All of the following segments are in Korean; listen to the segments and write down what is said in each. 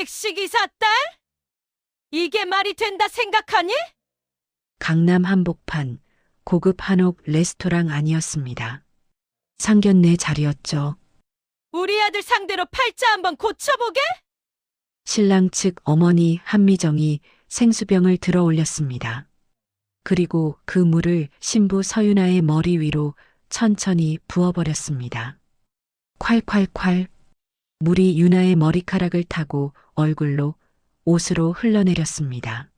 택시기사 딸? 이게 말이 된다 생각하니? 강남 한복판 고급 한옥 레스토랑 아니었습니다. 상견례 자리였죠. 우리 아들 상대로 팔자 한번 고쳐보게? 신랑 측 어머니 한미정이 생수병을 들어 올렸습니다. 그리고 그 물을 신부 서윤아의 머리 위로 천천히 부어버렸습니다. 콸콸콸. 물이 윤아의 머리카락을 타고 얼굴로 옷으로 흘러내렸습니다.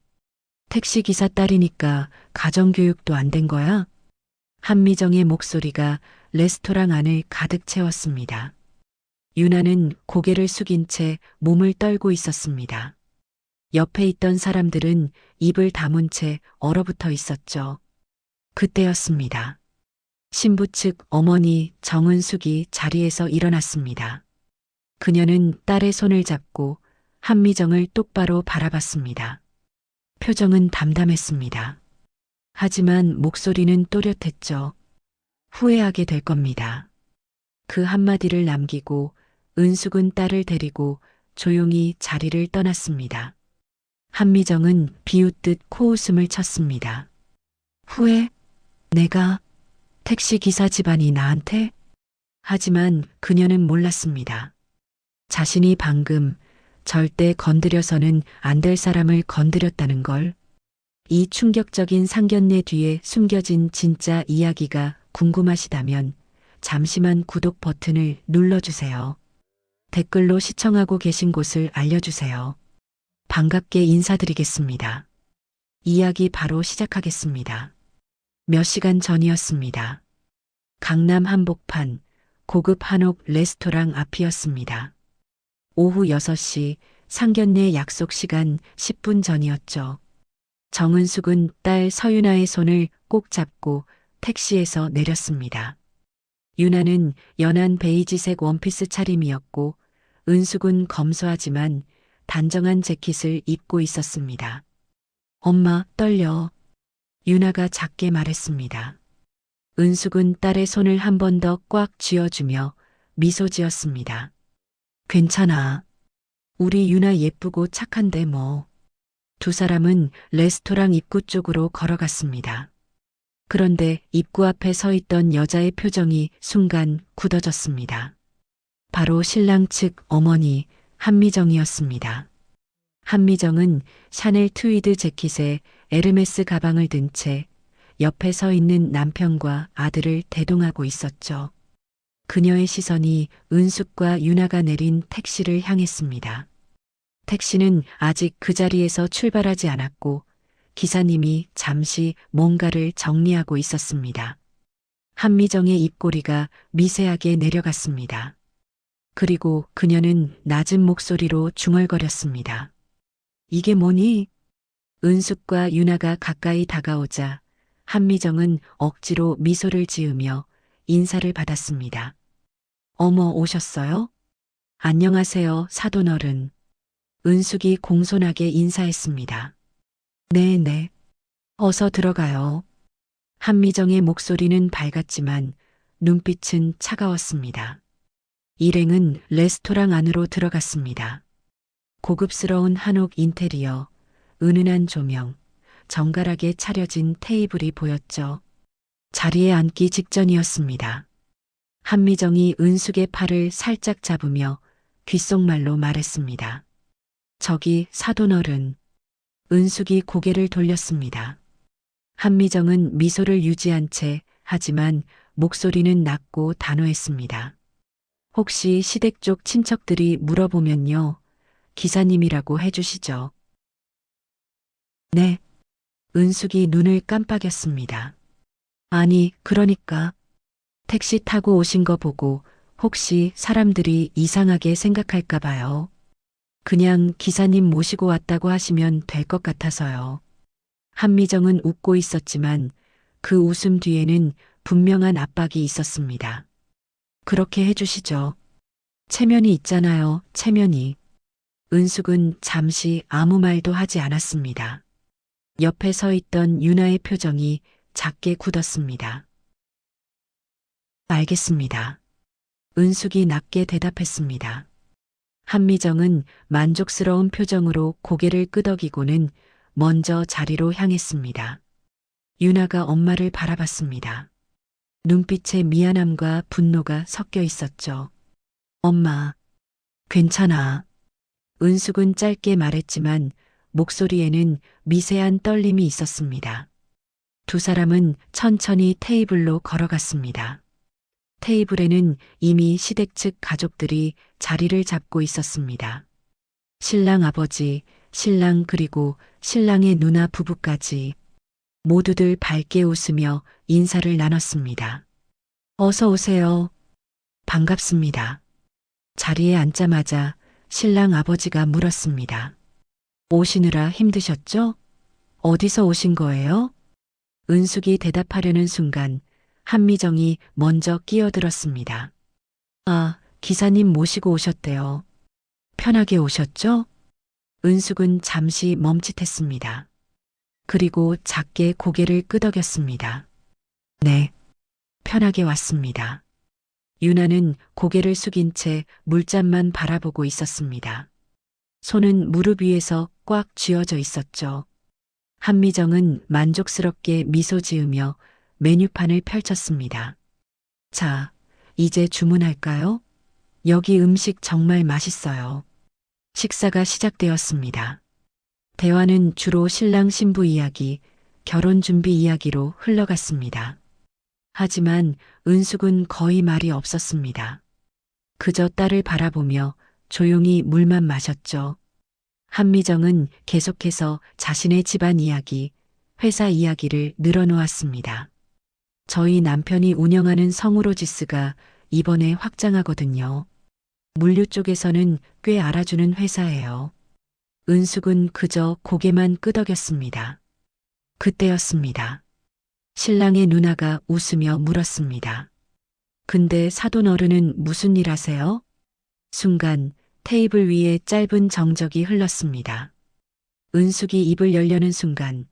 택시기사 딸이니까 가정교육도 안 된 거야? 한미정의 목소리가 레스토랑 안을 가득 채웠습니다. 윤아는 고개를 숙인 채 몸을 떨고 있었습니다. 옆에 있던 사람들은 입을 다문 채 얼어붙어 있었죠. 그때였습니다. 신부 측 어머니 정은숙이 자리에서 일어났습니다. 그녀는 딸의 손을 잡고 한미정을 똑바로 바라봤습니다. 표정은 담담했습니다. 하지만 목소리는 또렷했죠. 후회하게 될 겁니다. 그 한마디를 남기고 은숙은 딸을 데리고 조용히 자리를 떠났습니다. 한미정은 비웃듯 코웃음을 쳤습니다. 후회? 내가 택시기사 집안이 나한테? 하지만 그녀는 몰랐습니다. 자신이 방금 절대 건드려서는 안 될 사람을 건드렸다는 걸. 이 충격적인 상견례 뒤에 숨겨진 진짜 이야기가 궁금하시다면 잠시만 구독 버튼을 눌러주세요. 댓글로 시청하고 계신 곳을 알려주세요. 반갑게 인사드리겠습니다. 이야기 바로 시작하겠습니다. 몇 시간 전이었습니다. 강남 한복판 고급 한옥 레스토랑 앞이었습니다. 오후 6시 상견례 약속 시간 10분 전이었죠. 정은숙은 딸 서윤아의 손을 꼭 잡고 택시에서 내렸습니다. 윤아는 연한 베이지색 원피스 차림이었고 은숙은 검소하지만 단정한 재킷을 입고 있었습니다. 엄마, 떨려. 윤아가 작게 말했습니다. 은숙은 딸의 손을 한 번 더 꽉 쥐어주며 미소 지었습니다. 괜찮아. 우리 윤아 예쁘고 착한데 뭐. 두 사람은 레스토랑 입구 쪽으로 걸어갔습니다. 그런데 입구 앞에 서 있던 여자의 표정이 순간 굳어졌습니다. 바로 신랑 측 어머니 한미정이었습니다. 한미정은 샤넬 트위드 재킷에 에르메스 가방을 든 채 옆에 서 있는 남편과 아들을 대동하고 있었죠. 그녀의 시선이 은숙과 윤아가 내린 택시를 향했습니다. 택시는 아직 그 자리에서 출발하지 않았고 기사님이 잠시 뭔가를 정리하고 있었습니다. 한미정의 입꼬리가 미세하게 내려갔습니다. 그리고 그녀는 낮은 목소리로 중얼거렸습니다. 이게 뭐니? 은숙과 윤아가 가까이 다가오자 한미정은 억지로 미소를 지으며 인사를 받았습니다. 어머, 오셨어요? 안녕하세요, 사돈어른. 은숙이 공손하게 인사했습니다. 네네. 어서 들어가요. 한미정의 목소리는 밝았지만 눈빛은 차가웠습니다. 일행은 레스토랑 안으로 들어갔습니다. 고급스러운 한옥 인테리어, 은은한 조명, 정갈하게 차려진 테이블이 보였죠. 자리에 앉기 직전이었습니다. 한미정이 은숙의 팔을 살짝 잡으며 귓속말로 말했습니다. 저기 사돈어른. 은숙이 고개를 돌렸습니다. 한미정은 미소를 유지한 채 하지만 목소리는 낮고 단호했습니다. 혹시 시댁 쪽 친척들이 물어보면요. 기사님이라고 해주시죠. 네. 은숙이 눈을 깜빡였습니다. 아니, 그러니까 택시 타고 오신 거 보고 혹시 사람들이 이상하게 생각할까 봐요. 그냥 기사님 모시고 왔다고 하시면 될 것 같아서요. 한미정은 웃고 있었지만 그 웃음 뒤에는 분명한 압박이 있었습니다. 그렇게 해주시죠. 체면이 있잖아요, 체면이. 은숙은 잠시 아무 말도 하지 않았습니다. 옆에 서 있던 윤아의 표정이 작게 굳었습니다. 알겠습니다. 은숙이 낮게 대답했습니다. 한미정은 만족스러운 표정으로 고개를 끄덕이고는 먼저 자리로 향했습니다. 유나가 엄마를 바라봤습니다. 눈빛에 미안함과 분노가 섞여 있었죠. 엄마, 괜찮아. 은숙은 짧게 말했지만 목소리에는 미세한 떨림이 있었습니다. 두 사람은 천천히 테이블로 걸어갔습니다. 테이블에는 이미 시댁 측 가족들이 자리를 잡고 있었습니다. 신랑 아버지, 신랑 그리고 신랑의 누나 부부까지 모두들 밝게 웃으며 인사를 나눴습니다. 어서 오세요. 반갑습니다. 자리에 앉자마자 신랑 아버지가 물었습니다. 오시느라 힘드셨죠? 어디서 오신 거예요? 은숙이 대답하려는 순간 한미정이 먼저 끼어들었습니다. 아, 기사님 모시고 오셨대요. 편하게 오셨죠? 은숙은 잠시 멈칫했습니다. 그리고 작게 고개를 끄덕였습니다. 네, 편하게 왔습니다. 유나는 고개를 숙인 채 물잔만 바라보고 있었습니다. 손은 무릎 위에서 꽉 쥐어져 있었죠. 한미정은 만족스럽게 미소 지으며 메뉴판을 펼쳤습니다. 자, 이제 주문할까요? 여기 음식 정말 맛있어요. 식사가 시작되었습니다. 대화는 주로 신랑 신부 이야기, 결혼 준비 이야기로 흘러갔습니다. 하지만 은숙은 거의 말이 없었습니다. 그저 딸을 바라보며 조용히 물만 마셨죠. 한미정은 계속해서 자신의 집안 이야기, 회사 이야기를 늘어놓았습니다. 저희 남편이 운영하는 성우로지스가 이번에 확장하거든요. 물류 쪽에서는 꽤 알아주는 회사예요. 은숙은 그저 고개만 끄덕였습니다. 그때였습니다. 신랑의 누나가 웃으며 물었습니다. 근데 사돈 어른은 무슨 일 하세요? 순간 테이블 위에 짧은 정적이 흘렀습니다. 은숙이 입을 열려는 순간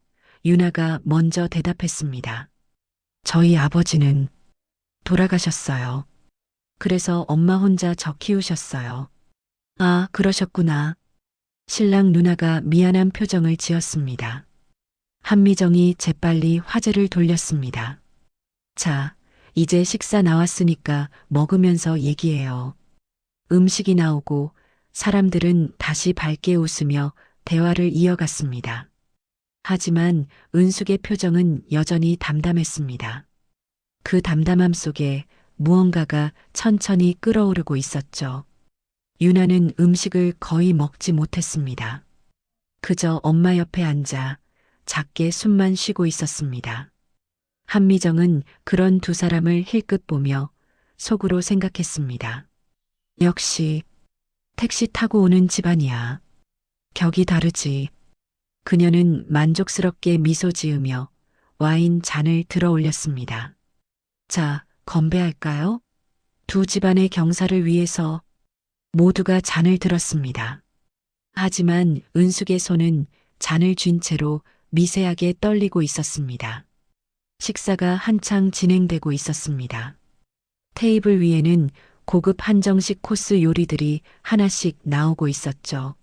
유나가 먼저 대답했습니다. 저희 아버지는 돌아가셨어요. 그래서 엄마 혼자 저 키우셨어요. 아, 그러셨구나. 신랑 누나가 미안한 표정을 지었습니다. 한미정이 재빨리 화제를 돌렸습니다. 자, 이제 식사 나왔으니까 먹으면서 얘기해요. 음식이 나오고 사람들은 다시 밝게 웃으며 대화를 이어갔습니다. 하지만 은숙의 표정은 여전히 담담했습니다. 그 담담함 속에 무언가가 천천히 끓어오르고 있었죠. 유나는 음식을 거의 먹지 못했습니다. 그저 엄마 옆에 앉아 작게 숨만 쉬고 있었습니다. 한미정은 그런 두 사람을 힐끗 보며 속으로 생각했습니다. 역시 택시 타고 오는 집안이야. 격이 다르지. 그녀는 만족스럽게 미소 지으며 와인 잔을 들어 올렸습니다. 자, 건배할까요? 두 집안의 경사를 위해서 모두가 잔을 들었습니다. 하지만 은숙의 손은 잔을 쥔 채로 미세하게 떨리고 있었습니다. 식사가 한창 진행되고 있었습니다. 테이블 위에는 고급 한정식 코스 요리들이 하나씩 나오고 있었죠.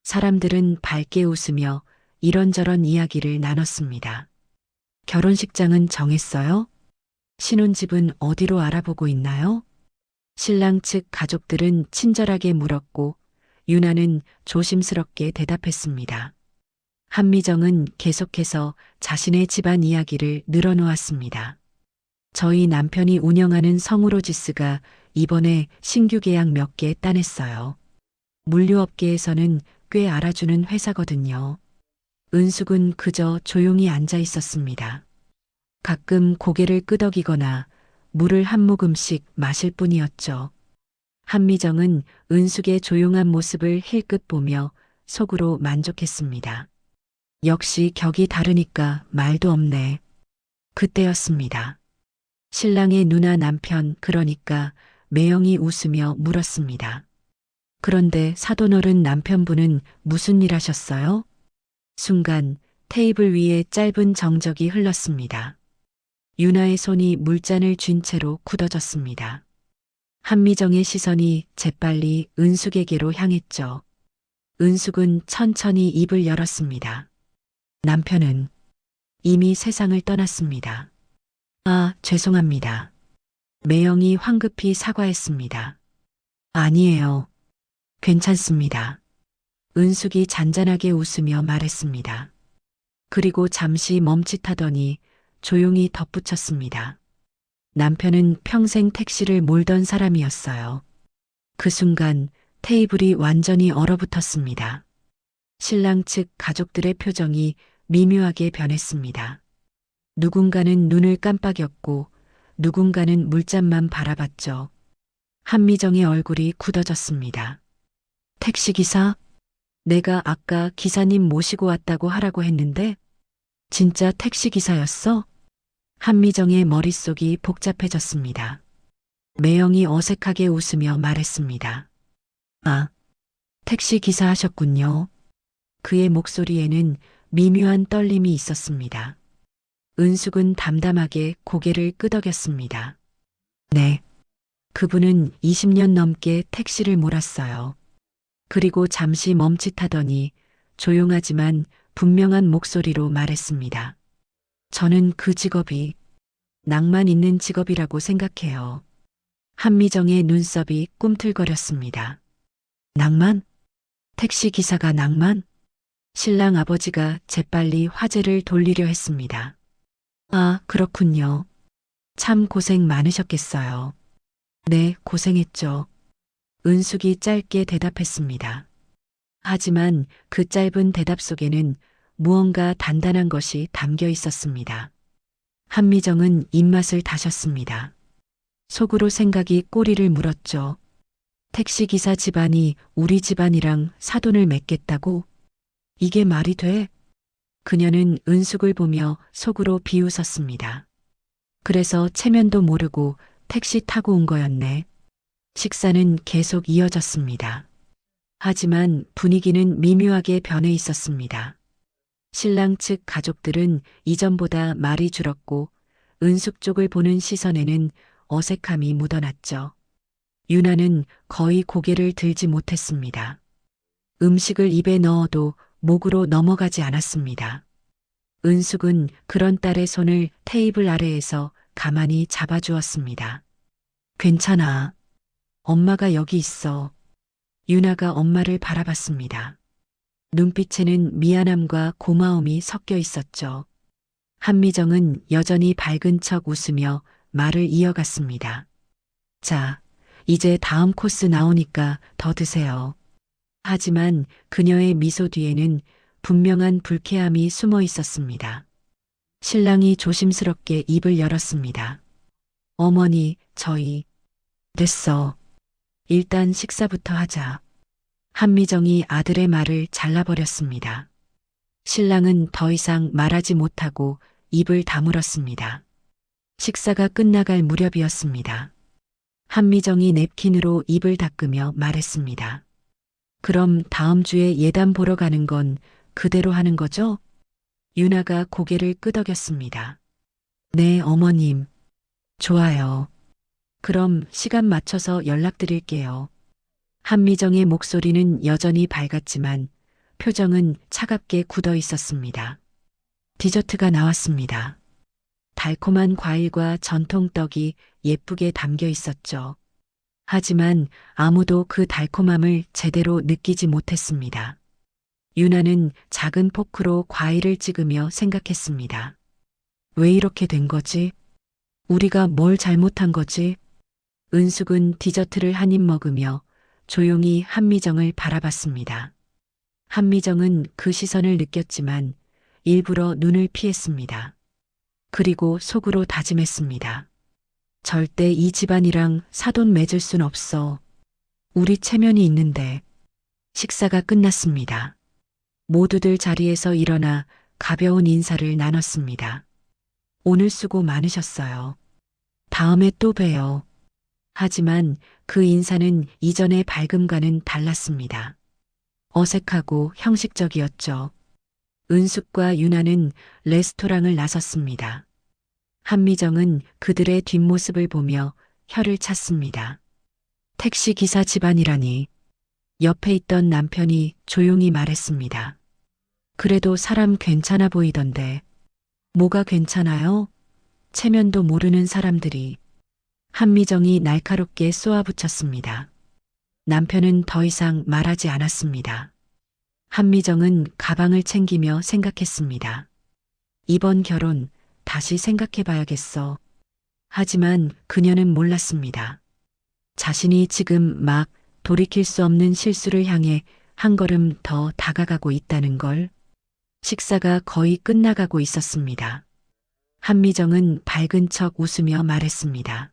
사람들은 밝게 웃으며 이런저런 이야기를 나눴습니다. 결혼식장은 정했어요? 신혼집은 어디로 알아보고 있나요? 신랑 측 가족들은 친절하게 물었고 유나는 조심스럽게 대답했습니다. 한미정은 계속해서 자신의 집안 이야기를 늘어놓았습니다. 저희 남편이 운영하는 성우로지스가 이번에 신규 계약 몇 개 따냈어요. 물류업계에서는 꽤 알아주는 회사거든요. 은숙은 그저 조용히 앉아 있었습니다. 가끔 고개를 끄덕이거나 물을 한 모금씩 마실 뿐이었죠. 한미정은 은숙의 조용한 모습을 힐끗 보며 속으로 만족했습니다. 역시 격이 다르니까 말도 없네. 그때였습니다. 신랑의 누나 남편 그러니까 매영이 웃으며 물었습니다. 그런데 사돈어른 남편분은 무슨 일 하셨어요? 순간 테이블 위에 짧은 정적이 흘렀습니다. 유나의 손이 물잔을 쥔 채로 굳어졌습니다. 한미정의 시선이 재빨리 은숙에게로 향했죠. 은숙은 천천히 입을 열었습니다. 남편은 이미 세상을 떠났습니다. 아, 죄송합니다. 매영이 황급히 사과했습니다. 아니에요. 괜찮습니다. 은숙이 잔잔하게 웃으며 말했습니다. 그리고 잠시 멈칫하더니 조용히 덧붙였습니다. 남편은 평생 택시를 몰던 사람이었어요. 그 순간 테이블이 완전히 얼어붙었습니다. 신랑 측 가족들의 표정이 미묘하게 변했습니다. 누군가는 눈을 깜빡였고 누군가는 물잔만 바라봤죠. 한미정의 얼굴이 굳어졌습니다. 택시기사? 내가 아까 기사님 모시고 왔다고 하라고 했는데 진짜 택시기사였어? 한미정의 머릿속이 복잡해졌습니다. 매영이 어색하게 웃으며 말했습니다. 아, 택시기사 하셨군요. 그의 목소리에는 미묘한 떨림이 있었습니다. 은숙은 담담하게 고개를 끄덕였습니다. 네. 그분은 20년 넘게 택시를 몰았어요. 그리고 잠시 멈칫하더니 조용하지만 분명한 목소리로 말했습니다. 저는 그 직업이 낭만 있는 직업이라고 생각해요. 한미정의 눈썹이 꿈틀거렸습니다. 낭만? 택시 기사가 낭만? 신랑 아버지가 재빨리 화제를 돌리려 했습니다. 아, 그렇군요. 참 고생 많으셨겠어요. 네, 고생했죠. 은숙이 짧게 대답했습니다. 하지만 그 짧은 대답 속에는 무언가 단단한 것이 담겨 있었습니다. 한미정은 입맛을 다셨습니다. 속으로 생각이 꼬리를 물었죠. 택시기사 집안이 우리 집안이랑 사돈을 맺겠다고? 이게 말이 돼? 그녀는 은숙을 보며 속으로 비웃었습니다. 그래서 체면도 모르고 택시 타고 온 거였네. 식사는 계속 이어졌습니다. 하지만 분위기는 미묘하게 변해 있었습니다. 신랑 측 가족들은 이전보다 말이 줄었고 은숙 쪽을 보는 시선에는 어색함이 묻어났죠. 유나는 거의 고개를 들지 못했습니다. 음식을 입에 넣어도 목으로 넘어가지 않았습니다. 은숙은 그런 딸의 손을 테이블 아래에서 가만히 잡아주었습니다. 괜찮아. 엄마가 여기 있어. 유나가 엄마를 바라봤습니다. 눈빛에는 미안함과 고마움이 섞여 있었죠. 한미정은 여전히 밝은 척 웃으며 말을 이어갔습니다. 자, 이제 다음 코스 나오니까 더 드세요. 하지만 그녀의 미소 뒤에는 분명한 불쾌함이 숨어 있었습니다. 신랑이 조심스럽게 입을 열었습니다. 어머니, 저희 됐어. 일단 식사부터 하자. 한미정이 아들의 말을 잘라버렸습니다. 신랑은 더 이상 말하지 못하고 입을 다물었습니다. 식사가 끝나갈 무렵이었습니다. 한미정이 냅킨으로 입을 닦으며 말했습니다. 그럼 다음 주에 예단 보러 가는 건 그대로 하는 거죠? 유나가 고개를 끄덕였습니다. 네, 어머님. 좋아요. 그럼 시간 맞춰서 연락드릴게요. 한미정의 목소리는 여전히 밝았지만 표정은 차갑게 굳어 있었습니다. 디저트가 나왔습니다. 달콤한 과일과 전통떡이 예쁘게 담겨 있었죠. 하지만 아무도 그 달콤함을 제대로 느끼지 못했습니다. 유나는 작은 포크로 과일을 찍으며 생각했습니다. 왜 이렇게 된 거지? 우리가 뭘 잘못한 거지? 은숙은 디저트를 한 입 먹으며 조용히 한미정을 바라봤습니다. 한미정은 그 시선을 느꼈지만 일부러 눈을 피했습니다. 그리고 속으로 다짐했습니다. 절대 이 집안이랑 사돈 맺을 순 없어. 우리 체면이 있는데. 식사가 끝났습니다. 모두들 자리에서 일어나 가벼운 인사를 나눴습니다. 오늘 수고 많으셨어요. 다음에 또 봬요. 하지만 그 인사는 이전의 밝음과는 달랐습니다. 어색하고 형식적이었죠. 은숙과 유나는 레스토랑을 나섰습니다. 한미정은 그들의 뒷모습을 보며 혀를 찼습니다. 택시기사 집안이라니. 옆에 있던 남편이 조용히 말했습니다. 그래도 사람 괜찮아 보이던데. 뭐가 괜찮아요? 체면도 모르는 사람들이. 한미정이 날카롭게 쏘아붙였습니다. 남편은 더 이상 말하지 않았습니다. 한미정은 가방을 챙기며 생각했습니다. 이번 결혼 다시 생각해봐야겠어. 하지만 그녀는 몰랐습니다. 자신이 지금 막 돌이킬 수 없는 실수를 향해 한 걸음 더 다가가고 있다는 걸. 식사가 거의 끝나가고 있었습니다. 한미정은 밝은 척 웃으며 말했습니다.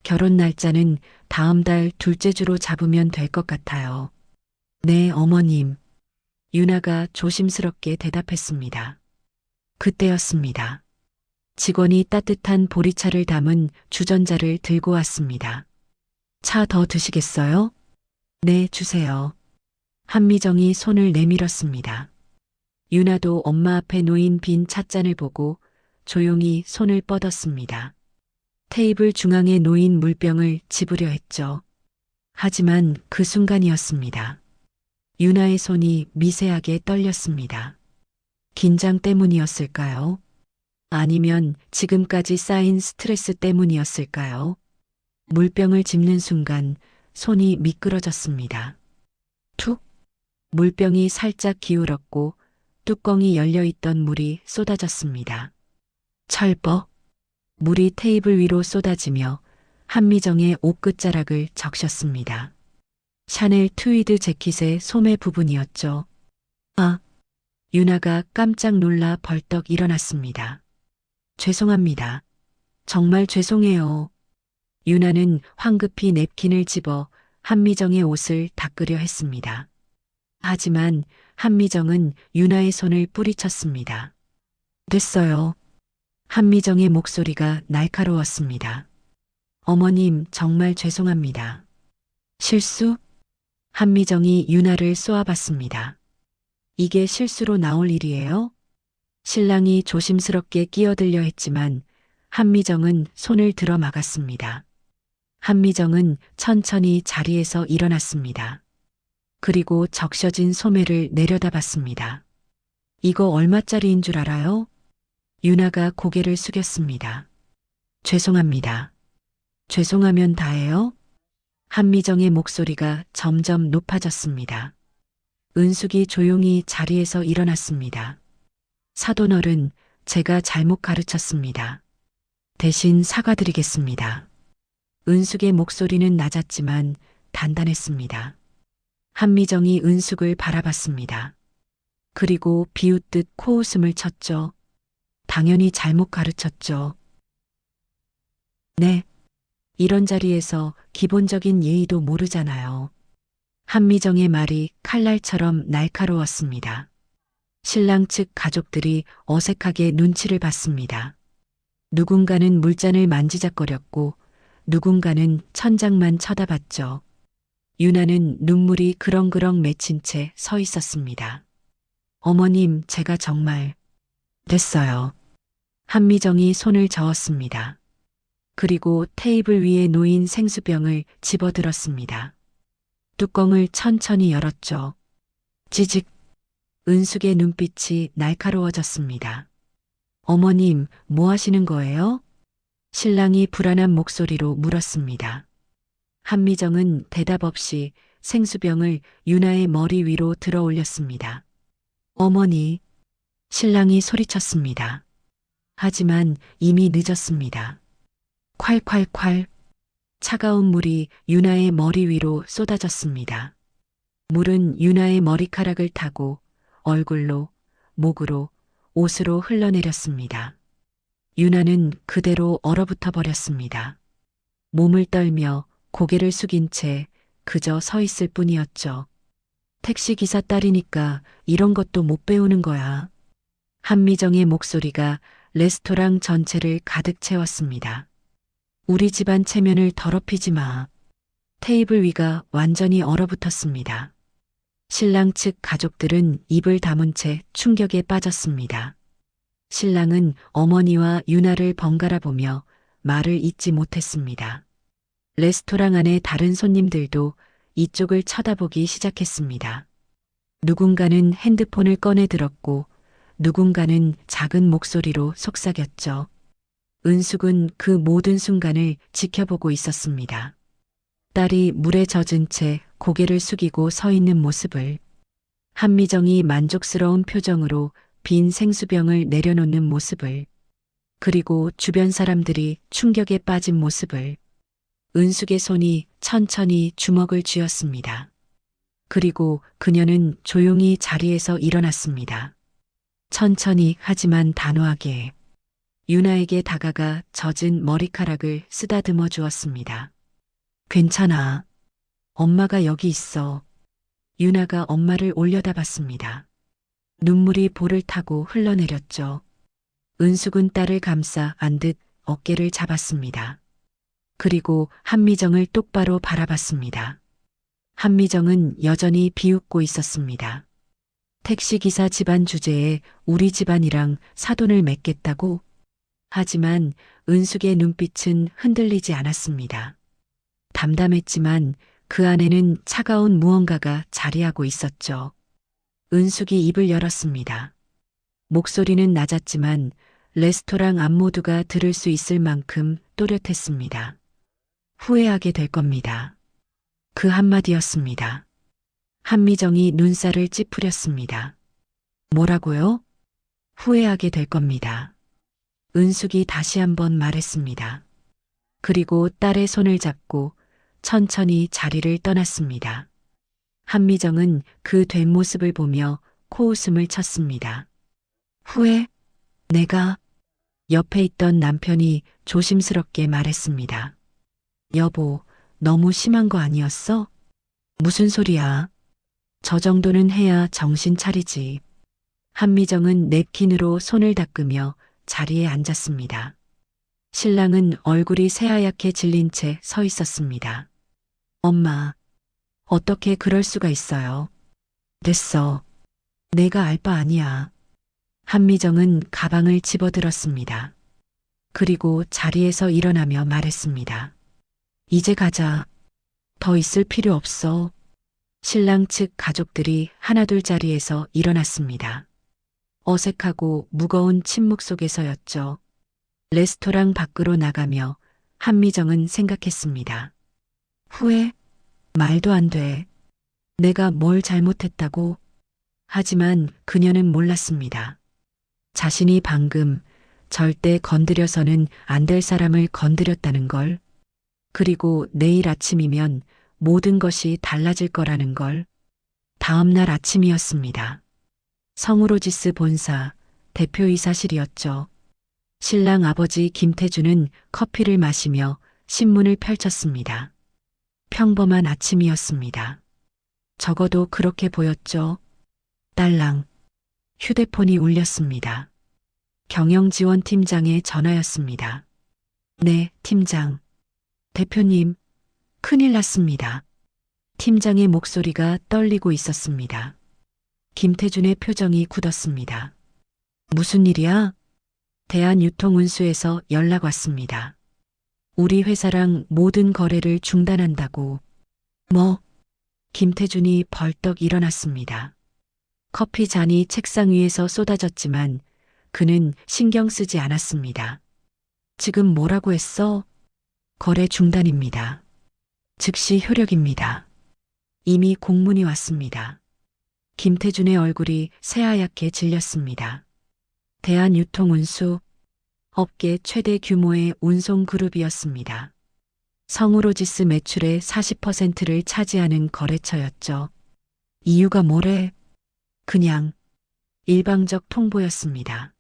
결혼 날짜는 다음 달 둘째 주로 잡으면 될 것 같아요. 네, 어머님. 유나가 조심스럽게 대답했습니다. 그때였습니다. 직원이 따뜻한 보리차를 담은 주전자를 들고 왔습니다. 차 더 드시겠어요? 네, 주세요. 한미정이 손을 내밀었습니다. 유나도 엄마 앞에 놓인 빈 찻잔을 보고 조용히 손을 뻗었습니다. 테이블 중앙에 놓인 물병을 집으려 했죠. 하지만 그 순간이었습니다. 유나의 손이 미세하게 떨렸습니다. 긴장 때문이었을까요? 아니면 지금까지 쌓인 스트레스 때문이었을까요? 물병을 집는 순간 손이 미끄러졌습니다. 툭! 물병이 살짝 기울었고 뚜껑이 열려있던 물이 쏟아졌습니다. 철벅! 물이 테이블 위로 쏟아지며 한미정의 옷끝자락을 적셨습니다. 샤넬 트위드 재킷의 소매 부분이었죠. 아! 유나가 깜짝 놀라 벌떡 일어났습니다. 죄송합니다. 정말 죄송해요. 유나는 황급히 냅킨을 집어 한미정의 옷을 닦으려 했습니다. 하지만 한미정은 유나의 손을 뿌리쳤습니다. 됐어요. 한미정의 목소리가 날카로웠습니다. 어머님, 정말 죄송합니다. 실수? 한미정이 유나를 쏘아봤습니다. 이게 실수로 나올 일이에요? 신랑이 조심스럽게 끼어들려 했지만 한미정은 손을 들어 막았습니다. 한미정은 천천히 자리에서 일어났습니다. 그리고 적셔진 소매를 내려다봤습니다. 이거 얼마짜리인 줄 알아요? 유나가 고개를 숙였습니다. 죄송합니다. 죄송하면 다예요? 한미정의 목소리가 점점 높아졌습니다. 은숙이 조용히 자리에서 일어났습니다. 사돈어른, 제가 잘못 가르쳤습니다. 대신 사과드리겠습니다. 은숙의 목소리는 낮았지만 단단했습니다. 한미정이 은숙을 바라봤습니다. 그리고 비웃듯 코웃음을 쳤죠. 당연히 잘못 가르쳤죠. 네. 이런 자리에서 기본적인 예의도 모르잖아요. 한미정의 말이 칼날처럼 날카로웠습니다. 신랑 측 가족들이 어색하게 눈치를 봤습니다. 누군가는 물잔을 만지작거렸고 누군가는 천장만 쳐다봤죠. 유나는 눈물이 그렁그렁 맺힌 채 서 있었습니다. 어머님, 제가 정말... 됐어요. 한미정이 손을 저었습니다. 그리고 테이블 위에 놓인 생수병을 집어들었습니다. 뚜껑을 천천히 열었죠. 지직. 은숙의 눈빛이 날카로워졌습니다. 어머님, 뭐 하시는 거예요? 신랑이 불안한 목소리로 물었습니다. 한미정은 대답 없이 생수병을 유나의 머리 위로 들어 올렸습니다. 어머니, 신랑이 소리쳤습니다. 하지만 이미 늦었습니다. 콸콸콸. 차가운 물이 유나의 머리 위로 쏟아졌습니다. 물은 유나의 머리카락을 타고 얼굴로, 목으로, 옷으로 흘러내렸습니다. 유나는 그대로 얼어붙어 버렸습니다. 몸을 떨며 고개를 숙인 채 그저 서 있을 뿐이었죠. 택시기사 딸이니까 이런 것도 못 배우는 거야. 한미정의 목소리가 레스토랑 전체를 가득 채웠습니다. 우리 집안 체면을 더럽히지 마. 테이블 위가 완전히 얼어붙었습니다. 신랑 측 가족들은 입을 다문 채 충격에 빠졌습니다. 신랑은 어머니와 유나를 번갈아 보며 말을 잇지 못했습니다. 레스토랑 안의 다른 손님들도 이쪽을 쳐다보기 시작했습니다. 누군가는 핸드폰을 꺼내 들었고 누군가는 작은 목소리로 속삭였죠. 은숙은 그 모든 순간을 지켜보고 있었습니다. 딸이 물에 젖은 채 고개를 숙이고 서 있는 모습을, 한미정이 만족스러운 표정으로 빈 생수병을 내려놓는 모습을, 그리고 주변 사람들이 충격에 빠진 모습을. 은숙의 손이 천천히 주먹을 쥐었습니다. 그리고 그녀는 조용히 자리에서 일어났습니다. 천천히 하지만 단호하게 유나에게 다가가 젖은 머리카락을 쓰다듬어 주었습니다. 괜찮아. 엄마가 여기 있어. 유나가 엄마를 올려다봤습니다. 눈물이 볼을 타고 흘러내렸죠. 은숙은 딸을 감싸 안듯 어깨를 잡았습니다. 그리고 한미정을 똑바로 바라봤습니다. 한미정은 여전히 비웃고 있었습니다. 택시기사 집안 주제에 우리 집안이랑 사돈을 맺겠다고? 하지만 은숙의 눈빛은 흔들리지 않았습니다. 담담했지만 그 안에는 차가운 무언가가 자리하고 있었죠. 은숙이 입을 열었습니다. 목소리는 낮았지만 레스토랑 안 모두가 들을 수 있을 만큼 또렷했습니다. 후회하게 될 겁니다. 그 한마디였습니다. 한미정이 눈살을 찌푸렸습니다. 뭐라고요? 후회하게 될 겁니다. 은숙이 다시 한번 말했습니다. 그리고 딸의 손을 잡고 천천히 자리를 떠났습니다. 한미정은 그 된 모습을 보며 코웃음을 쳤습니다. 후회? 내가? 옆에 있던 남편이 조심스럽게 말했습니다. 여보, 너무 심한 거 아니었어? 무슨 소리야? 저 정도는 해야 정신 차리지. 한미정은 냅킨으로 손을 닦으며 자리에 앉았습니다. 신랑은 얼굴이 새하얗게 질린 채 서 있었습니다. 엄마, 어떻게 그럴 수가 있어요? 됐어. 내가 알 바 아니야. 한미정은 가방을 집어들었습니다. 그리고 자리에서 일어나며 말했습니다. 이제 가자. 더 있을 필요 없어. 신랑 측 가족들이 하나둘 자리에서 일어났습니다. 어색하고 무거운 침묵 속에서였죠. 레스토랑 밖으로 나가며 한미정은 생각했습니다. 후회? 말도 안 돼. 내가 뭘 잘못했다고? 하지만 그녀는 몰랐습니다. 자신이 방금 절대 건드려서는 안 될 사람을 건드렸다는 걸. 그리고 내일 아침이면 모든 것이 달라질 거라는 걸. 다음 날 아침이었습니다. 성우로지스 본사 대표이사실이었죠. 신랑 아버지 김태준은 커피를 마시며 신문을 펼쳤습니다. 평범한 아침이었습니다. 적어도 그렇게 보였죠. 딸랑. 휴대폰이 울렸습니다. 경영지원팀장의 전화였습니다. 네, 팀장. 대표님, 큰일 났습니다. 팀장의 목소리가 떨리고 있었습니다. 김태준의 표정이 굳었습니다. 무슨 일이야? 대한유통운수에서 연락 왔습니다. 우리 회사랑 모든 거래를 중단한다고. 뭐? 김태준이 벌떡 일어났습니다. 커피 잔이 책상 위에서 쏟아졌지만 그는 신경 쓰지 않았습니다. 지금 뭐라고 했어? 거래 중단입니다. 즉시 효력입니다. 이미 공문이 왔습니다. 김태준의 얼굴이 새하얗게 질렸습니다. 대한유통운수, 업계 최대 규모의 운송그룹이었습니다. 성우로지스 매출의 40%를 차지하는 거래처였죠. 이유가 뭐래? 그냥 일방적 통보였습니다.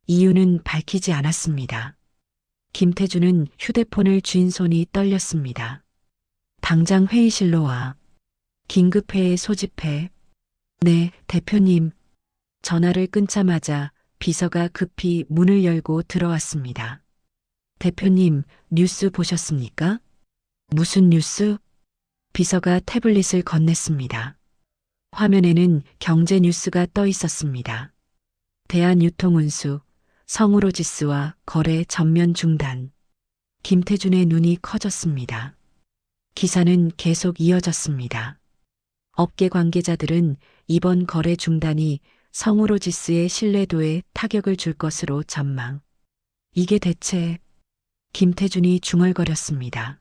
이유는 밝히지 않았습니다. 김태준은 휴대폰을 쥔 손이 떨렸습니다. 당장 회의실로 와. 긴급회의 소집해. 네, 대표님. 전화를 끊자마자 비서가 급히 문을 열고 들어왔습니다. 대표님, 뉴스 보셨습니까? 무슨 뉴스? 비서가 태블릿을 건넸습니다. 화면에는 경제 뉴스가 떠 있었습니다. 대한유통운수, 성우로지스와 거래 전면 중단. 김태준의 눈이 커졌습니다. 기사는 계속 이어졌습니다. 업계 관계자들은 이번 거래 중단이 성우로지스의 신뢰도에 타격을 줄 것으로 전망. 이게 대체 김태준이 중얼거렸습니다.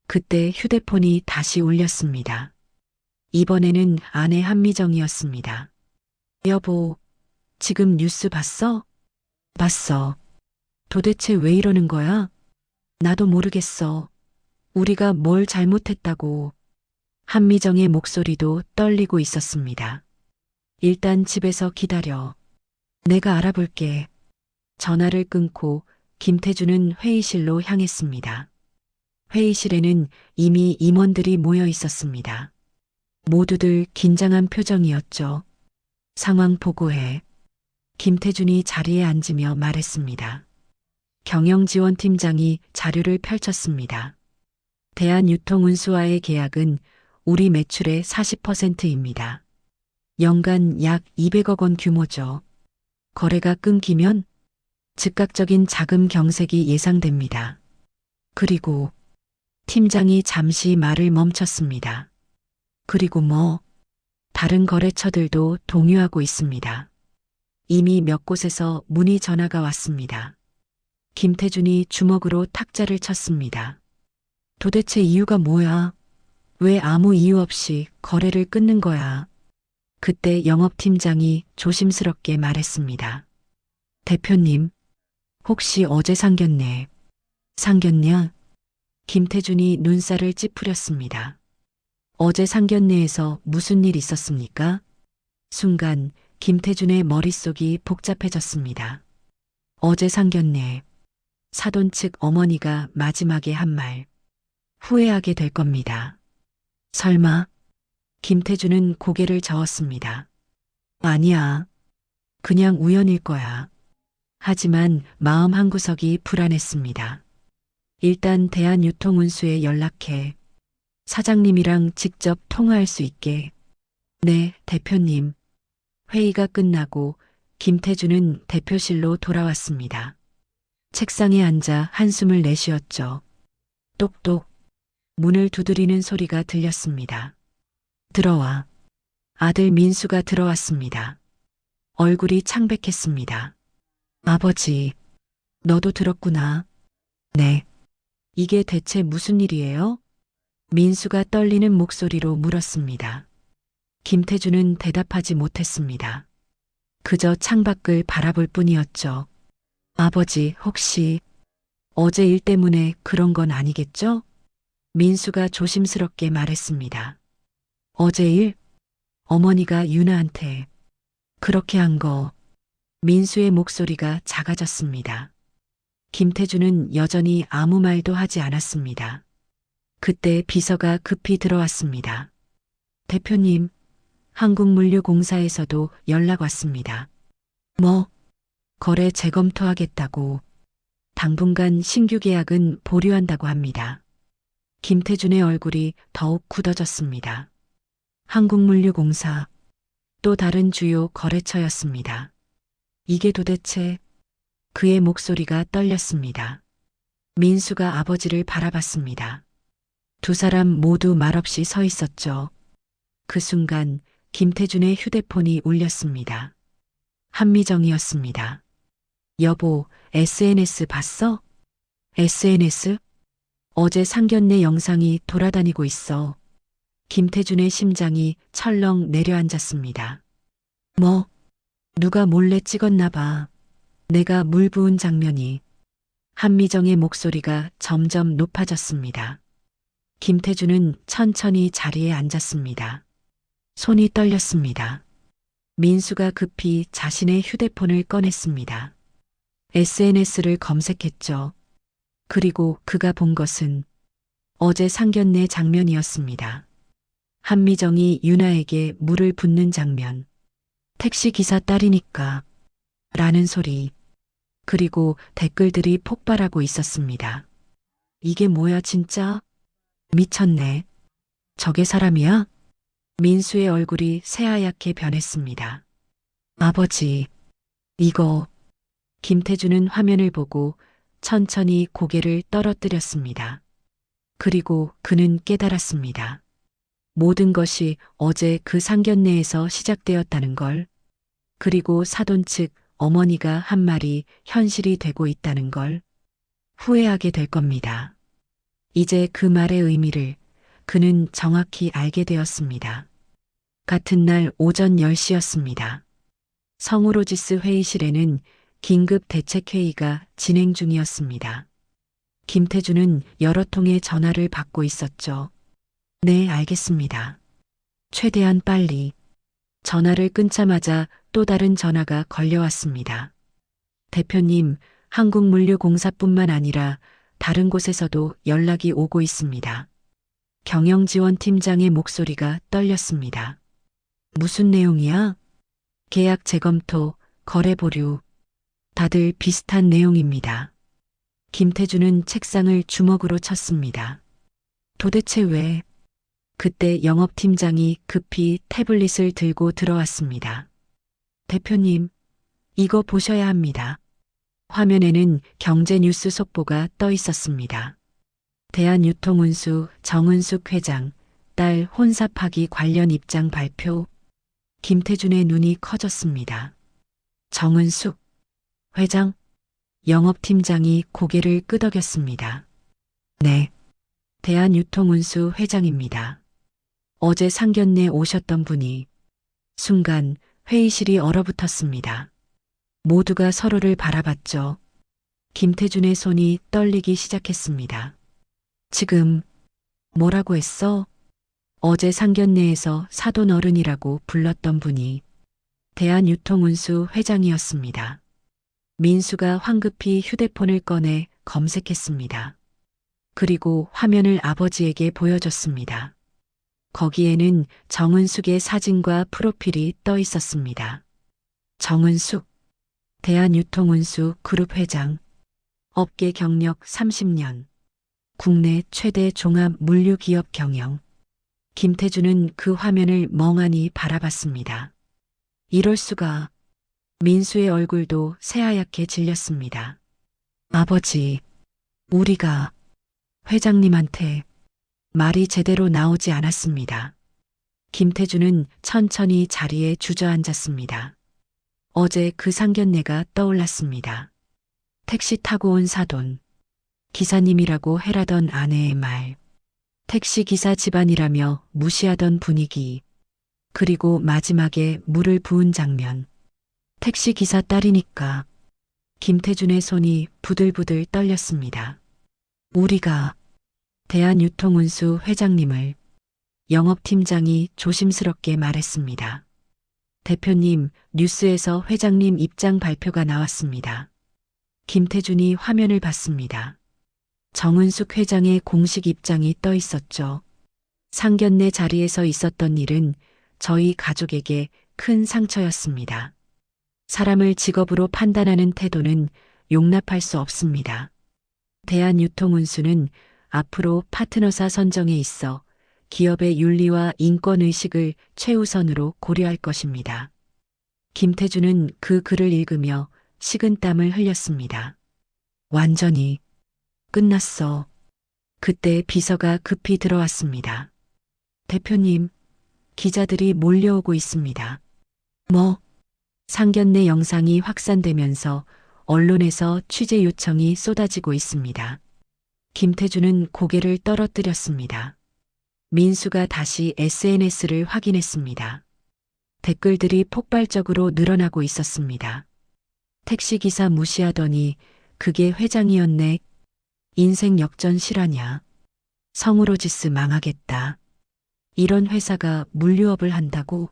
그때 휴대폰이 다시 울렸습니다. 이번에는 아내 한미정이었습니다. 여보, 지금 뉴스 봤어? 봤어. 도대체 왜 이러는 거야? 나도 모르겠어. 우리가 뭘 잘못했다고. 한미정의 목소리도 떨리고 있었습니다. 일단 집에서 기다려. 내가 알아볼게. 전화를 끊고 김태준은 회의실로 향했습니다. 회의실에는 이미 임원들이 모여 있었습니다. 모두들 긴장한 표정이었죠. 상황 보고해. 김태준이 자리에 앉으며 말했습니다. 경영지원팀장이 자료를 펼쳤습니다. 대한유통운수와의 계약은 우리 매출의 40%입니다. 연간 약 200억 원 규모죠. 거래가 끊기면 즉각적인 자금 경색이 예상됩니다. 그리고 팀장이 잠시 말을 멈췄습니다. 그리고 다른 거래처들도 동요하고 있습니다. 이미 몇 곳에서 문의 전화가 왔습니다. 김태준이 주먹으로 탁자를 쳤습니다. 도대체 이유가 뭐야? 왜 아무 이유 없이 거래를 끊는 거야? 그때 영업팀장이 조심스럽게 말했습니다. 대표님, 혹시 어제 상견례 상견냐? 김태준이 눈살을 찌푸렸습니다. 어제 상견례에서 무슨 일 있었습니까? 순간 김태준의 머릿속이 복잡해졌습니다. 어제 상견례, 사돈 측 어머니가 마지막에 한 말, 후회하게 될 겁니다. 설마? 김태준은 고개를 저었습니다. 아니야. 그냥 우연일 거야. 하지만 마음 한구석이 불안했습니다. 일단 대한유통운수에 연락해. 사장님이랑 직접 통화할 수 있게. 네, 대표님. 회의가 끝나고 김태준은 대표실로 돌아왔습니다. 책상에 앉아 한숨을 내쉬었죠. 똑똑. 문을 두드리는 소리가 들렸습니다. 들어와. 아들 민수가 들어왔습니다. 얼굴이 창백했습니다. 아버지, 너도 들었구나. 네. 이게 대체 무슨 일이에요? 민수가 떨리는 목소리로 물었습니다. 김태준은 대답하지 못했습니다. 그저 창밖을 바라볼 뿐이었죠. 아버지, 혹시 어제 일 때문에 그런 건 아니겠죠? 민수가 조심스럽게 말했습니다. 어제 일? 어머니가 유나한테 그렇게 한 거. 민수의 목소리가 작아졌습니다. 김태준은 여전히 아무 말도 하지 않았습니다. 그때 비서가 급히 들어왔습니다. 대표님, 한국물류공사에서도 연락 왔습니다. 거래 재검토하겠다고. 당분간 신규 계약은 보류한다고 합니다. 김태준의 얼굴이 더욱 굳어졌습니다. 한국물류공사, 또 다른 주요 거래처였습니다. 이게 도대체. 그의 목소리가 떨렸습니다. 민수가 아버지를 바라봤습니다. 두 사람 모두 말없이 서 있었죠. 그 순간 김태준의 휴대폰이 울렸습니다. 한미정이었습니다. 여보, SNS 봤어? SNS? 어제 상견례 영상이 돌아다니고 있어. 김태준의 심장이 철렁 내려앉았습니다. 누가 몰래 찍었나 봐. 내가 물 부은 장면이. 한미정의 목소리가 점점 높아졌습니다. 김태준은 천천히 자리에 앉았습니다. 손이 떨렸습니다. 민수가 급히 자신의 휴대폰을 꺼냈습니다. SNS를 검색했죠. 그리고 그가 본 것은 어제 상견례 장면이었습니다. 한미정이 유나에게 물을 붓는 장면. 택시기사 딸이니까. 라는 소리. 그리고 댓글들이 폭발하고 있었습니다. 이게 뭐야 진짜? 미쳤네. 저게 사람이야? 민수의 얼굴이 새하얗게 변했습니다. 아버지, 이거. 김태준은 화면을 보고 천천히 고개를 떨어뜨렸습니다. 그리고 그는 깨달았습니다. 모든 것이 어제 그 상견례에서 시작되었다는 걸, 그리고 사돈 측 어머니가 한 말이 현실이 되고 있다는 걸 후회하게 될 겁니다. 이제 그 말의 의미를 그는 정확히 알게 되었습니다. 같은 날 오전 10시였습니다. 성우로지스 회의실에는 긴급 대책회의가 진행 중이었습니다. 김태준은 여러 통의 전화를 받고 있었죠. 네, 알겠습니다. 최대한 빨리. 전화를 끊자마자 또 다른 전화가 걸려왔습니다. 대표님, 한국물류공사뿐만 아니라 다른 곳에서도 연락이 오고 있습니다. 경영지원팀장의 목소리가 떨렸습니다. 무슨 내용이야? 계약 재검토, 거래 보류. 다들 비슷한 내용입니다. 김태준은 책상을 주먹으로 쳤습니다. 도대체 왜? 그때 영업팀장이 급히 태블릿을 들고 들어왔습니다. 대표님, 이거 보셔야 합니다. 화면에는 경제뉴스 속보가 떠 있었습니다. 대한유통운수 정은숙 회장, 딸 혼사 파기 관련 입장 발표. 김태준의 눈이 커졌습니다. 정은숙 회장? 영업팀장이 고개를 끄덕였습니다. 네. 대한유통운수 회장입니다. 어제 상견례 오셨던 분이. 순간 회의실이 얼어붙었습니다. 모두가 서로를 바라봤죠. 김태준의 손이 떨리기 시작했습니다. 지금 뭐라고 했어? 어제 상견례에서 사돈 어른이라고 불렀던 분이 대한유통운수 회장이었습니다. 민수가 황급히 휴대폰을 꺼내 검색했습니다. 그리고 화면을 아버지에게 보여줬습니다. 거기에는 정은숙의 사진과 프로필이 떠 있었습니다. 정은숙, 대한유통운수 그룹 회장, 업계 경력 30년, 국내 최대 종합 물류기업 경영. 김태준은 그 화면을 멍하니 바라봤습니다. 이럴 수가. 민수의 얼굴도 새하얗게 질렸습니다. 아버지, 우리가 회장님한테 말이 제대로 나오지 않았습니다. 김태준은 천천히 자리에 주저앉았습니다. 어제 그 상견례가 떠올랐습니다. 택시 타고 온 사돈, 기사님이라고 해라던 아내의 말, 택시기사 집안이라며 무시하던 분위기, 그리고 마지막에 물을 부은 장면. 택시기사 딸이니까. 김태준의 손이 부들부들 떨렸습니다. 우리가 대한유통운수 회장님을. 영업팀장이 조심스럽게 말했습니다. 대표님, 뉴스에서 회장님 입장 발표가 나왔습니다. 김태준이 화면을 봤습니다. 정은숙 회장의 공식 입장이 떠 있었죠. 상견례 자리에서 있었던 일은 저희 가족에게 큰 상처였습니다. 사람을 직업으로 판단하는 태도는 용납할 수 없습니다. 대한유통운수는 앞으로 파트너사 선정에 있어 기업의 윤리와 인권의식을 최우선으로 고려할 것입니다. 김태준은 그 글을 읽으며 식은땀을 흘렸습니다. 완전히 끝났어. 그때 비서가 급히 들어왔습니다. 대표님, 기자들이 몰려오고 있습니다. 뭐? 상견례 영상이 확산되면서 언론에서 취재 요청이 쏟아지고 있습니다. 김태준은 고개를 떨어뜨렸습니다. 민수가 다시 SNS를 확인했습니다. 댓글들이 폭발적으로 늘어나고 있었습니다. 택시기사 무시하더니 그게 회장이었네. 인생 역전 실화냐. 성우로지스 망하겠다. 이런 회사가 물류업을 한다고?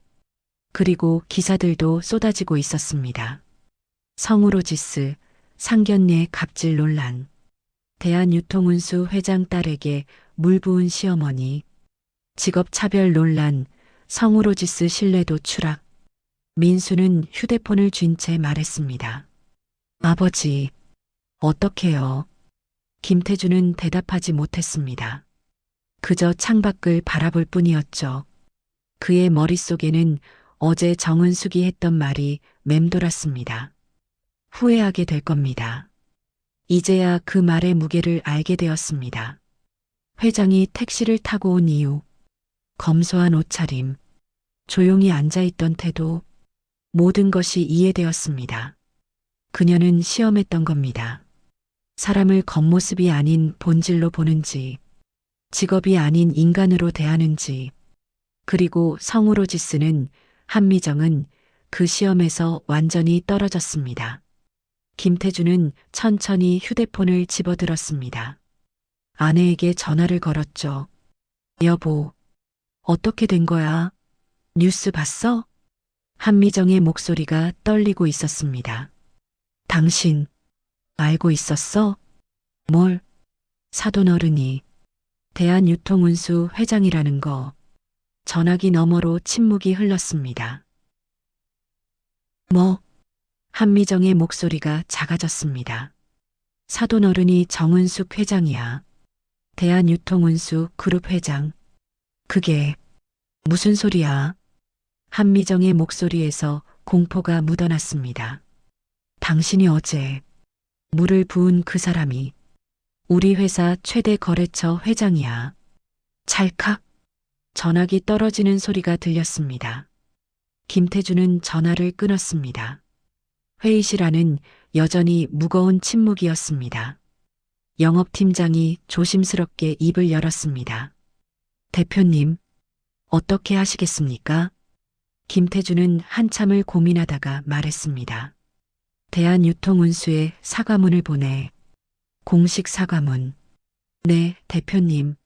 그리고 기사들도 쏟아지고 있었습니다. 성우로지스, 상견례 갑질 논란. 대한유통운수 회장 딸에게 물 부은 시어머니. 직업차별 논란, 성우로지스 신뢰도 추락. 민수는 휴대폰을 쥔 채 말했습니다. 아버지, 어떡해요? 김태준은 대답하지 못했습니다. 그저 창밖을 바라볼 뿐이었죠. 그의 머릿속에는 어제 정은숙이 했던 말이 맴돌았습니다. 후회하게 될 겁니다. 이제야 그 말의 무게를 알게 되었습니다. 회장이 택시를 타고 온 이유, 검소한 옷차림, 조용히 앉아있던 태도, 모든 것이 이해되었습니다. 그녀는 시험했던 겁니다. 사람을 겉모습이 아닌 본질로 보는지, 직업이 아닌 인간으로 대하는지, 그리고 성우로지스는 한미정은 그 시험에서 완전히 떨어졌습니다. 김태준은 천천히 휴대폰을 집어들었습니다. 아내에게 전화를 걸었죠. 여보, 어떻게 된 거야? 뉴스 봤어? 한미정의 목소리가 떨리고 있었습니다. 당신, 알고 있었어? 뭘? 사돈 어른이 대한유통운수 회장이라는 거. 전화기 너머로 침묵이 흘렀습니다. 뭐? 한미정의 목소리가 작아졌습니다. 사돈 어른이 정은숙 회장이야. 대한유통운수 그룹 회장. 그게 무슨 소리야? 한미정의 목소리에서 공포가 묻어났습니다. 당신이 어제 물을 부은 그 사람이 우리 회사 최대 거래처 회장이야. 찰칵 전화기 떨어지는 소리가 들렸습니다. 김태준은 전화를 끊었습니다. 회의실 안은 여전히 무거운 침묵이었습니다. 영업팀장이 조심스럽게 입을 열었습니다. 대표님, 어떻게 하시겠습니까? 김태준은 한참을 고민하다가 말했습니다. 대한유통운수에 사과문을 보내. 공식 사과문. 네, 대표님.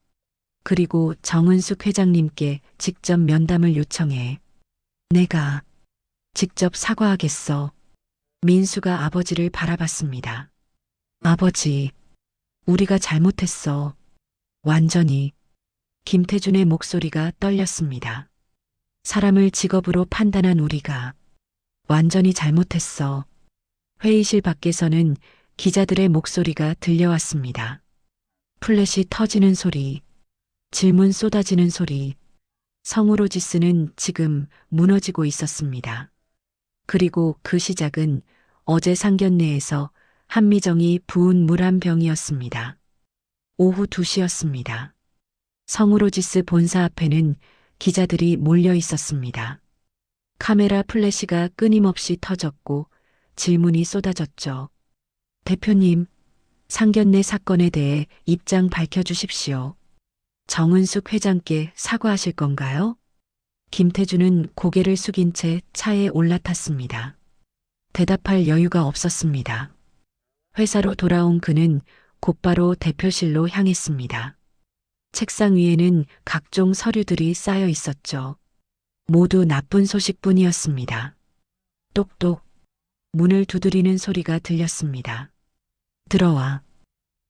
그리고 정은숙 회장님께 직접 면담을 요청해. 내가 직접 사과하겠어. 민수가 아버지를 바라봤습니다. 아버지, 우리가 잘못했어. 완전히. 김태준의 목소리가 떨렸습니다. 사람을 직업으로 판단한 우리가 완전히 잘못했어. 회의실 밖에서는 기자들의 목소리가 들려왔습니다. 플랫이 터지는 소리, 질문 쏟아지는 소리, 성우로지스는 지금 무너지고 있었습니다. 그리고 그 시작은 어제 상견례에서 한미정이 부은 물 한 병이었습니다. 오후 2시였습니다. 성우로지스 본사 앞에는 기자들이 몰려 있었습니다. 카메라 플래시가 끊임없이 터졌고 질문이 쏟아졌죠. 대표님, 상견례 사건에 대해 입장 밝혀주십시오. 정은숙 회장께 사과하실 건가요? 김태준은 고개를 숙인 채 차에 올라탔습니다. 대답할 여유가 없었습니다. 회사로 돌아온 그는 곧바로 대표실로 향했습니다. 책상 위에는 각종 서류들이 쌓여 있었죠. 모두 나쁜 소식뿐이었습니다. 똑똑. 문을 두드리는 소리가 들렸습니다. 들어와.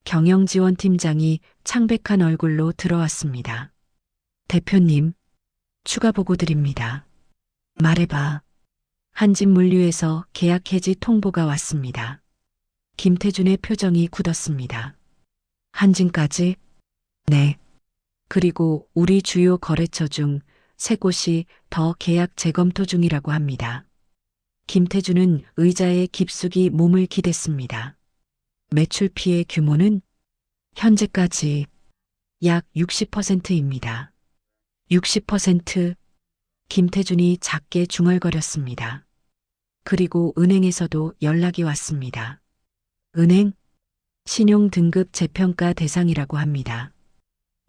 경영지원팀장이 창백한 얼굴로 들어왔습니다. 대표님, 추가 보고 드립니다. 말해봐. 한진물류에서 계약 해지 통보가 왔습니다. 김태준의 표정이 굳었습니다. 한진까지? 네. 그리고 우리 주요 거래처 중 3곳이 더 계약 재검토 중이라고 합니다. 김태준은 의자에 깊숙이 몸을 기댔습니다. 매출 피해 규모는 현재까지 약 60%입니다. 60%? 김태준이 작게 중얼거렸습니다. 그리고 은행에서도 연락이 왔습니다. 은행? 신용 등급 재평가 대상이라고 합니다.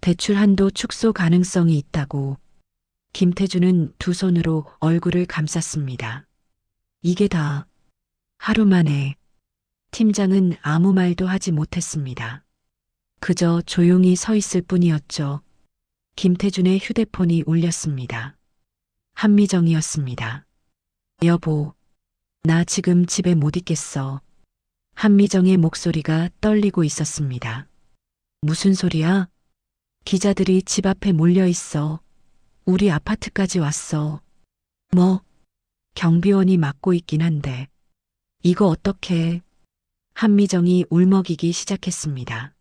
대출 한도 축소 가능성이 있다고. 김태준은 두 손으로 얼굴을 감쌌습니다. 이게 다 하루 만에. 팀장은 아무 말도 하지 못했습니다. 그저 조용히 서 있을 뿐이었죠. 김태준의 휴대폰이 울렸습니다. 한미정이었습니다. 여보, 나 지금 집에 못 있겠어. 한미정의 목소리가 떨리고 있었습니다. 무슨 소리야? 기자들이 집 앞에 몰려 있어. 우리 아파트까지 왔어. 뭐? 경비원이 막고 있긴 한데. 이거 어떡해? 한미정이 울먹이기 시작했습니다.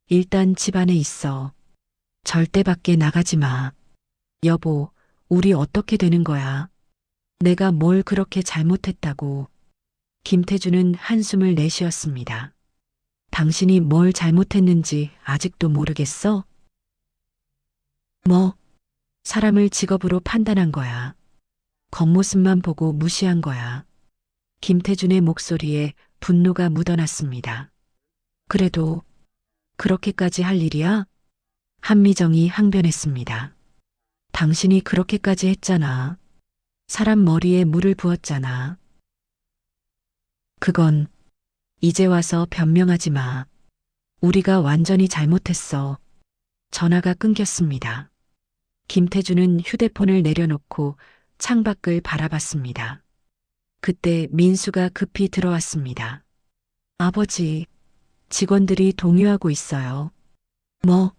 일단 집 안에 있어. 절대 밖에 나가지 마. 여보, 우리 어떻게 되는 거야? 내가 뭘 그렇게 잘못했다고. 김태준은 한숨을 내쉬었습니다. 당신이 뭘 잘못했는지 아직도 모르겠어? 뭐, 사람을 직업으로 판단한 거야. 겉모습만 보고 무시한 거야. 김태준의 목소리에 분노가 묻어났습니다. 그래도 그렇게까지 할 일이야? 한미정이 항변했습니다. 당신이 그렇게까지 했잖아. 사람 머리에 물을 부었잖아. 그건 이제 와서 변명하지 마. 우리가 완전히 잘못했어. 전화가 끊겼습니다. 김태준은 휴대폰을 내려놓고 창밖을 바라봤습니다. 그때 민수가 급히 들어왔습니다. 아버지, 직원들이 동요하고 있어요. 뭐,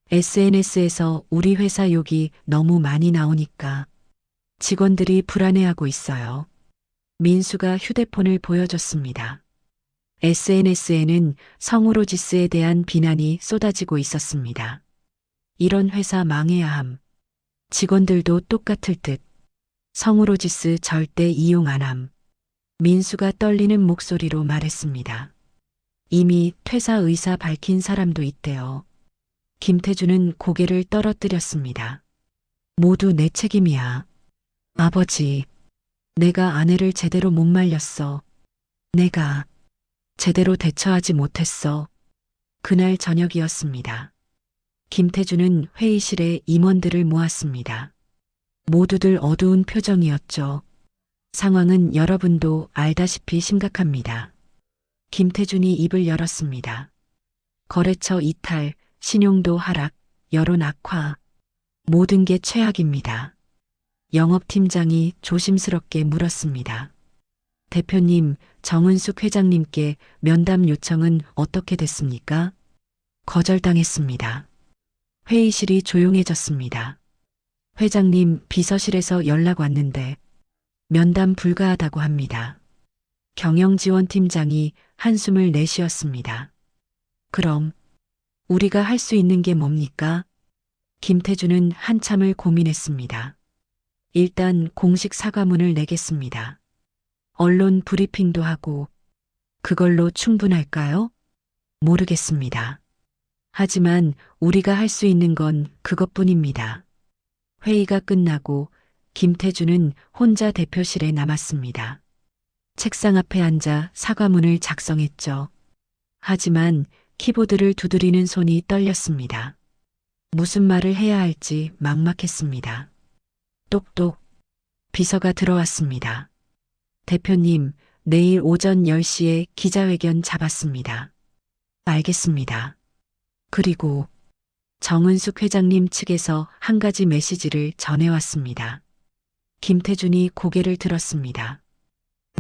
SNS에서 우리 회사 욕이 너무 많이 나오니까 직원들이 불안해하고 있어요. 민수가 휴대폰을 보여줬습니다. SNS에는 성우로지스에 대한 비난이 쏟아지고 있었습니다. 이런 회사 망해야 함. 직원들도 똑같을 듯. 성우로지스 절대 이용 안 함. 민수가 떨리는 목소리로 말했습니다. 이미 퇴사 의사 밝힌 사람도 있대요. 김태준은 고개를 떨어뜨렸습니다. 모두 내 책임이야. 아버지, 내가 아내를 제대로 못 말렸어. 내가 제대로 대처하지 못했어. 그날 저녁이었습니다. 김태준은 회의실에 임원들을 모았습니다. 모두들 어두운 표정이었죠. 상황은 여러분도 알다시피 심각합니다. 김태준이 입을 열었습니다. 거래처 이탈, 신용도 하락, 여론 악화, 모든 게 최악입니다. 영업팀장이 조심스럽게 물었습니다. 대표님, 정은숙 회장님께 면담 요청은 어떻게 됐습니까? 거절당했습니다. 회의실이 조용해졌습니다. 회장님 비서실에서 연락 왔는데 면담 불가하다고 합니다. 경영지원팀장이 한숨을 내쉬었습니다. 그럼 우리가 할 수 있는 게 뭡니까? 김태준은 한참을 고민했습니다. 일단 공식 사과문을 내겠습니다. 언론 브리핑도 하고 그걸로 충분할까요? 모르겠습니다. 하지만 우리가 할 수 있는 건 그것뿐입니다. 회의가 끝나고 김태준은 혼자 대표실에 남았습니다. 책상 앞에 앉아 사과문을 작성했죠. 하지만 키보드를 두드리는 손이 떨렸습니다. 무슨 말을 해야 할지 막막했습니다. 똑똑. 비서가 들어왔습니다. 대표님, 내일 오전 10시에 기자회견 잡았습니다. 알겠습니다. 그리고 정은숙 회장님 측에서 한 가지 메시지를 전해왔습니다. 김태준이 고개를 들었습니다.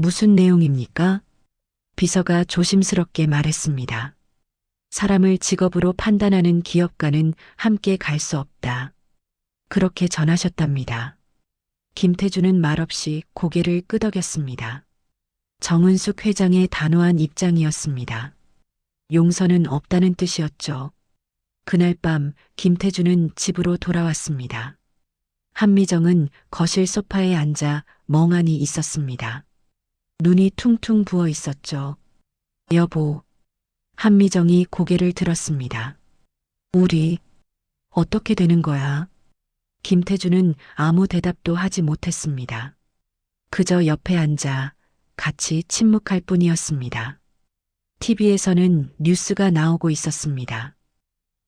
무슨 내용입니까? 비서가 조심스럽게 말했습니다. 사람을 직업으로 판단하는 기업가는 함께 갈 수 없다. 그렇게 전하셨답니다. 김태준은 말없이 고개를 끄덕였습니다. 정은숙 회장의 단호한 입장이었습니다. 용서는 없다는 뜻이었죠. 그날 밤 김태준은 집으로 돌아왔습니다. 한미정은 거실 소파에 앉아 멍하니 있었습니다. 눈이 퉁퉁 부어 있었죠. 여보. 한미정이 고개를 들었습니다. 우리 어떻게 되는 거야? 김태준은 아무 대답도 하지 못했습니다. 그저 옆에 앉아 같이 침묵할 뿐이었습니다. TV에서는 뉴스가 나오고 있었습니다.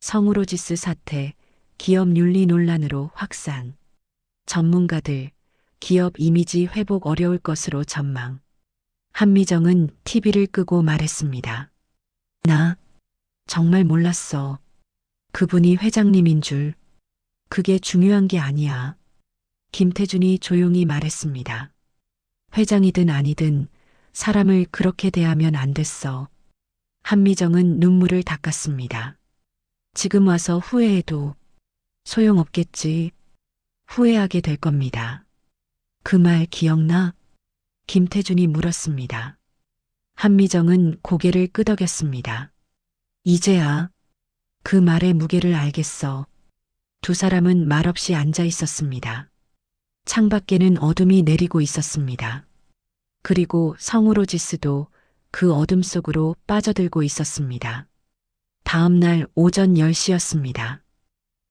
성우로지스 사태, 기업 윤리 논란으로 확산. 전문가들, 기업 이미지 회복 어려울 것으로 전망. 한미정은 TV를 끄고 말했습니다. 나 정말 몰랐어. 그분이 회장님인 줄. 그게 중요한 게 아니야. 김태준이 조용히 말했습니다. 회장이든 아니든 사람을 그렇게 대하면 안 됐어. 한미정은 눈물을 닦았습니다. 지금 와서 후회해도 소용없겠지. 후회하게 될 겁니다. 그 말 기억나? 김태준이 물었습니다. 한미정은 고개를 끄덕였습니다. 이제야 그 말의 무게를 알겠어. 두 사람은 말없이 앉아 있었습니다. 창밖에는 어둠이 내리고 있었습니다. 그리고 성우로지스도 그 어둠 속으로 빠져들고 있었습니다. 다음 날 오전 10시였습니다.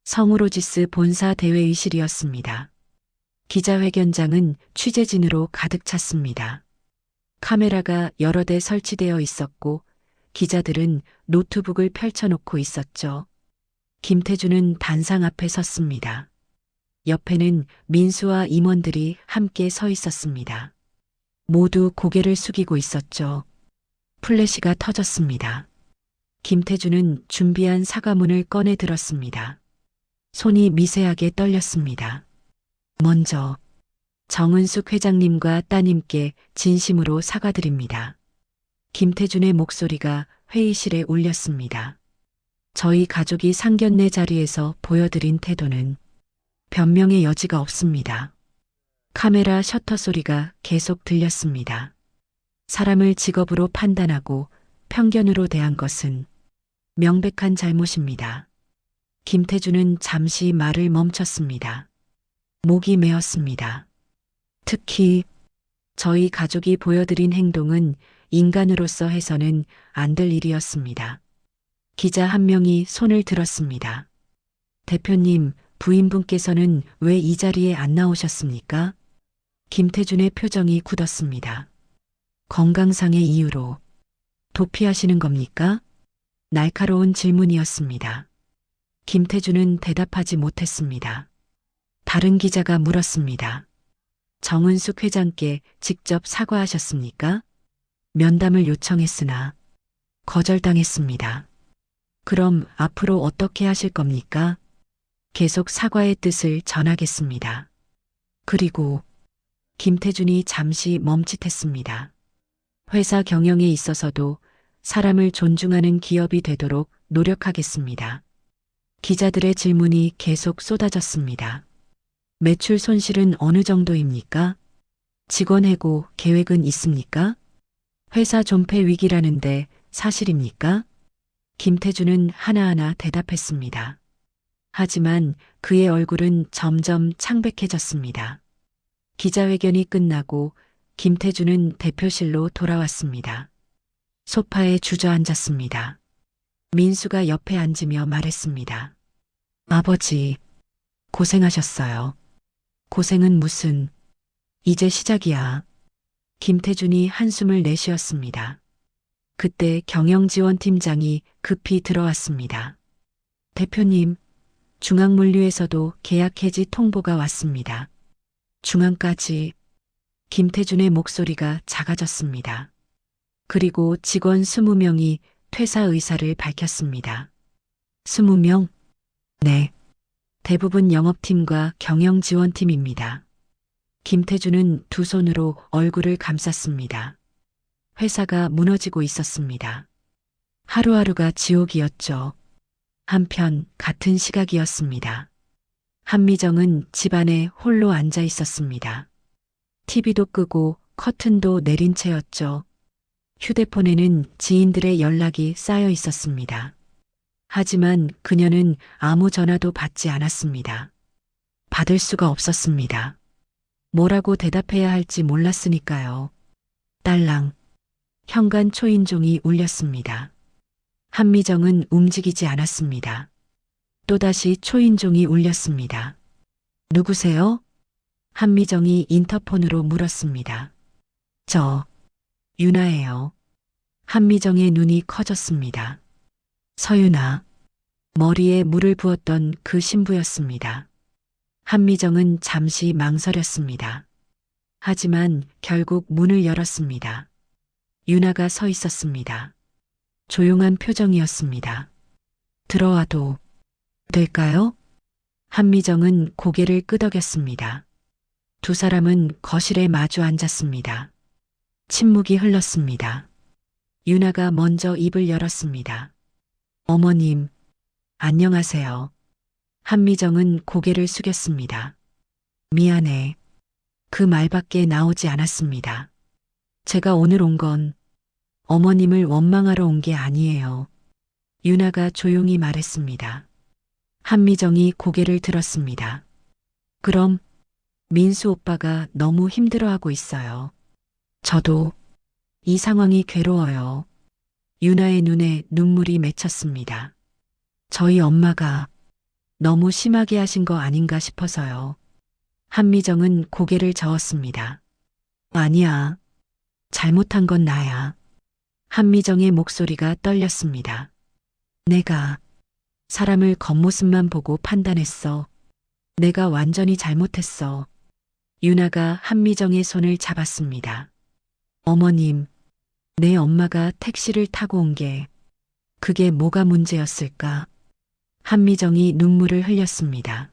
성우로지스 본사 대회의실이었습니다. 기자회견장은 취재진으로 가득 찼습니다. 카메라가 여러 대 설치되어 있었고 기자들은 노트북을 펼쳐놓고 있었죠. 김태준은 단상 앞에 섰습니다. 옆에는 민수와 임원들이 함께 서 있었습니다. 모두 고개를 숙이고 있었죠. 플래시가 터졌습니다. 김태준은 준비한 사과문을 꺼내 들었습니다. 손이 미세하게 떨렸습니다. 먼저 정은숙 회장님과 따님께 진심으로 사과드립니다. 김태준의 목소리가 회의실에 울렸습니다. 저희 가족이 상견례 자리에서 보여드린 태도는 변명의 여지가 없습니다. 카메라 셔터 소리가 계속 들렸습니다. 사람을 직업으로 판단하고 편견으로 대한 것은 명백한 잘못입니다. 김태준은 잠시 말을 멈췄습니다. 목이 메었습니다. 특히 저희 가족이 보여드린 행동은 인간으로서 해서는 안 될 일이었습니다. 기자 한 명이 손을 들었습니다. 대표님, 부인분께서는 왜 이 자리에 안 나오셨습니까? 김태준의 표정이 굳었습니다. 건강상의 이유로. 도피하시는 겁니까? 날카로운 질문이었습니다. 김태준은 대답하지 못했습니다. 다른 기자가 물었습니다. 정은숙 회장께 직접 사과하셨습니까? 면담을 요청했으나 거절당했습니다. 그럼 앞으로 어떻게 하실 겁니까? 계속 사과의 뜻을 전하겠습니다. 그리고 김태준이 잠시 멈칫했습니다. 회사 경영에 있어서도 사람을 존중하는 기업이 되도록 노력하겠습니다. 기자들의 질문이 계속 쏟아졌습니다. 매출 손실은 어느 정도입니까? 직원 해고 계획은 있습니까? 회사 존폐 위기라는데 사실입니까? 김태준은 하나하나 대답했습니다. 하지만 그의 얼굴은 점점 창백해졌습니다. 기자회견이 끝나고 김태준은 대표실로 돌아왔습니다. 소파에 주저앉았습니다. 민수가 옆에 앉으며 말했습니다. 아버지, 고생하셨어요. 고생은 무슨, 이제 시작이야. 김태준이 한숨을 내쉬었습니다. 그때 경영지원팀장이 급히 들어왔습니다. 대표님, 중앙물류에서도 계약 해지 통보가 왔습니다. 중앙까지. 김태준의 목소리가 작아졌습니다. 그리고 직원 20명이 퇴사 의사를 밝혔습니다. 20명? 네. 대부분 영업팀과 경영지원팀입니다. 김태준은 두 손으로 얼굴을 감쌌습니다. 회사가 무너지고 있었습니다. 하루하루가 지옥이었죠. 한편 같은 시각이었습니다. 한미정은 집안에 홀로 앉아 있었습니다. TV도 끄고 커튼도 내린 채였죠. 휴대폰에는 지인들의 연락이 쌓여 있었습니다. 하지만 그녀는 아무 전화도 받지 않았습니다. 받을 수가 없었습니다. 뭐라고 대답해야 할지 몰랐으니까요. 딸랑. 현관 초인종이 울렸습니다. 한미정은 움직이지 않았습니다. 또다시 초인종이 울렸습니다. 누구세요? 한미정이 인터폰으로 물었습니다. 저, 유나예요. 한미정의 눈이 커졌습니다. 서유나. 머리에 물을 부었던 그 신부였습니다. 한미정은 잠시 망설였습니다. 하지만 결국 문을 열었습니다. 유나가 서 있었습니다. 조용한 표정이었습니다. 들어와도 될까요? 한미정은 고개를 끄덕였습니다. 두 사람은 거실에 마주 앉았습니다. 침묵이 흘렀습니다. 유나가 먼저 입을 열었습니다. 어머님, 안녕하세요. 한미정은 고개를 숙였습니다. 미안해. 그 말밖에 나오지 않았습니다. 제가 오늘 온 건 어머님을 원망하러 온 게 아니에요. 유나가 조용히 말했습니다. 한미정이 고개를 들었습니다. 그럼 민수 오빠가 너무 힘들어하고 있어요. 저도 이 상황이 괴로워요. 유나의 눈에 눈물이 맺혔습니다. 저희 엄마가 너무 심하게 하신 거 아닌가 싶어서요. 한미정은 고개를 저었습니다. 아니야. 잘못한 건 나야. 한미정의 목소리가 떨렸습니다. 내가 사람을 겉모습만 보고 판단했어. 내가 완전히 잘못했어. 유나가 한미정의 손을 잡았습니다. 어머님, 내 엄마가 택시를 타고 온 게 그게 뭐가 문제였을까? 한미정이 눈물을 흘렸습니다.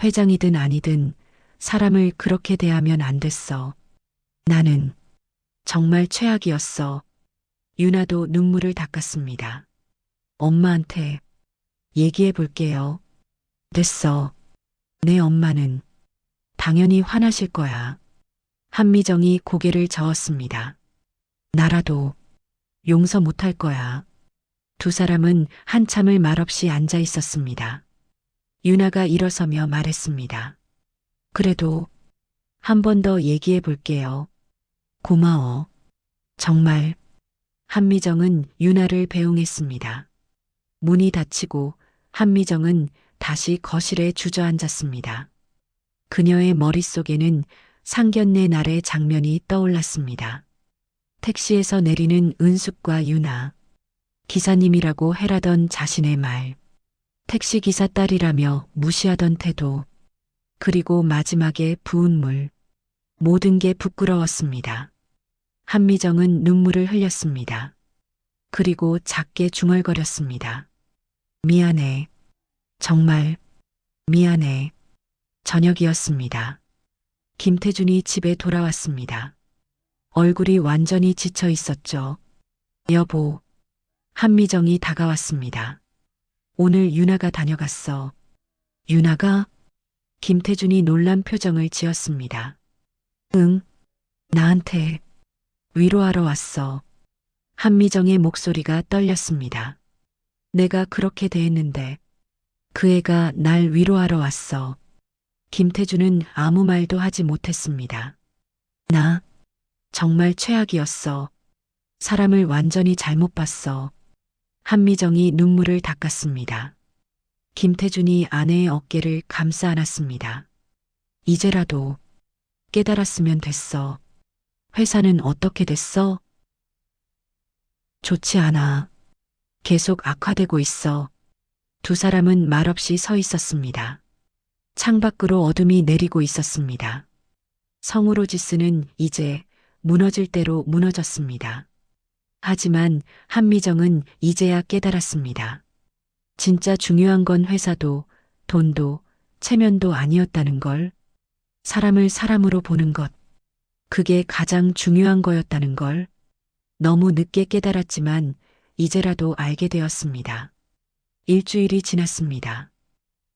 회장이든 아니든 사람을 그렇게 대하면 안 됐어. 나는 정말 최악이었어. 유나도 눈물을 닦았습니다. 엄마한테 얘기해 볼게요. 됐어. 내 엄마는 당연히 화나실 거야. 한미정이 고개를 저었습니다. 나라도 용서 못할 거야. 두 사람은 한참을 말없이 앉아 있었습니다. 유나가 일어서며 말했습니다. 그래도 한 번 더 얘기해 볼게요. 고마워. 정말. 한미정은 유나를 배웅했습니다. 문이 닫히고 한미정은 다시 거실에 주저앉았습니다. 그녀의 머릿속에는 상견례 날의 장면이 떠올랐습니다. 택시에서 내리는 은숙과 유나. 기사님이라고 해라던 자신의 말. 택시기사 딸이라며 무시하던 태도. 그리고 마지막에 부은 물. 모든 게 부끄러웠습니다. 한미정은 눈물을 흘렸습니다. 그리고 작게 중얼거렸습니다. 미안해. 정말 미안해. 저녁이었습니다. 김태준이 집에 돌아왔습니다. 얼굴이 완전히 지쳐 있었죠. 여보. 한미정이 다가왔습니다. 오늘 유나가 다녀갔어. 유나가? 김태준이 놀란 표정을 지었습니다. 응. 나한테 위로하러 왔어. 한미정의 목소리가 떨렸습니다. 내가 그렇게 대했는데 그 애가 날 위로하러 왔어. 김태준은 아무 말도 하지 못했습니다. 나 정말 최악이었어. 사람을 완전히 잘못 봤어. 한미정이 눈물을 닦았습니다. 김태준이 아내의 어깨를 감싸 안았습니다. 이제라도 깨달았으면 됐어. 회사는 어떻게 됐어? 좋지 않아. 계속 악화되고 있어. 두 사람은 말없이 서 있었습니다. 창밖으로 어둠이 내리고 있었습니다. 성우로지스는 이제 무너질 대로 무너졌습니다. 하지만 한미정은 이제야 깨달았습니다. 진짜 중요한 건 회사도 돈도 체면도 아니었다는 걸. 사람을 사람으로 보는 것. 그게 가장 중요한 거였다는 걸. 너무 늦게 깨달았지만 이제라도 알게 되었습니다. 일주일이 지났습니다.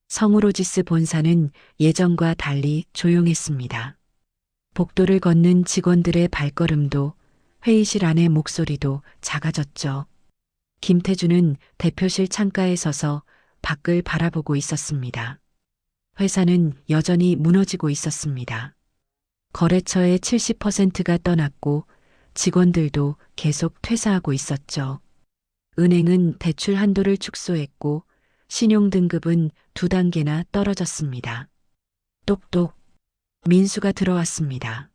성우로지스 본사는 예전과 달리 조용했습니다. 복도를 걷는 직원들의 발걸음도 회의실 안의 목소리도 작아졌죠. 김태준은 대표실 창가에 서서 밖을 바라보고 있었습니다. 회사는 여전히 무너지고 있었습니다. 거래처의 70%가 떠났고 직원들도 계속 퇴사하고 있었죠. 은행은 대출 한도를 축소했고 신용 등급은 2단계나 떨어졌습니다. 똑똑. 민수가 들어왔습니다.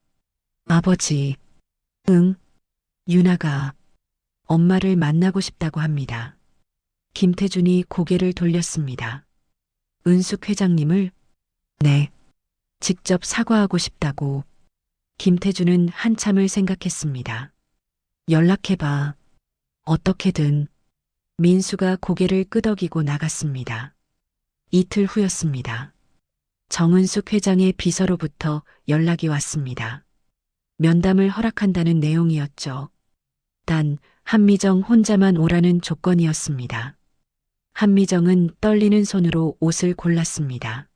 아버지. 응. 유나가 엄마를 만나고 싶다고 합니다. 김태준이 고개를 돌렸습니다. 은숙 회장님을? 네. 직접 사과하고 싶다고. 김태준은 한참을 생각했습니다. 연락해봐. 어떻게든. 민수가 고개를 끄덕이고 나갔습니다. 이틀 후였습니다. 정은숙 회장의 비서로부터 연락이 왔습니다. 면담을 허락한다는 내용이었죠. 단 한미정 혼자만 오라는 조건이었습니다. 한미정은 떨리는 손으로 옷을 골랐습니다.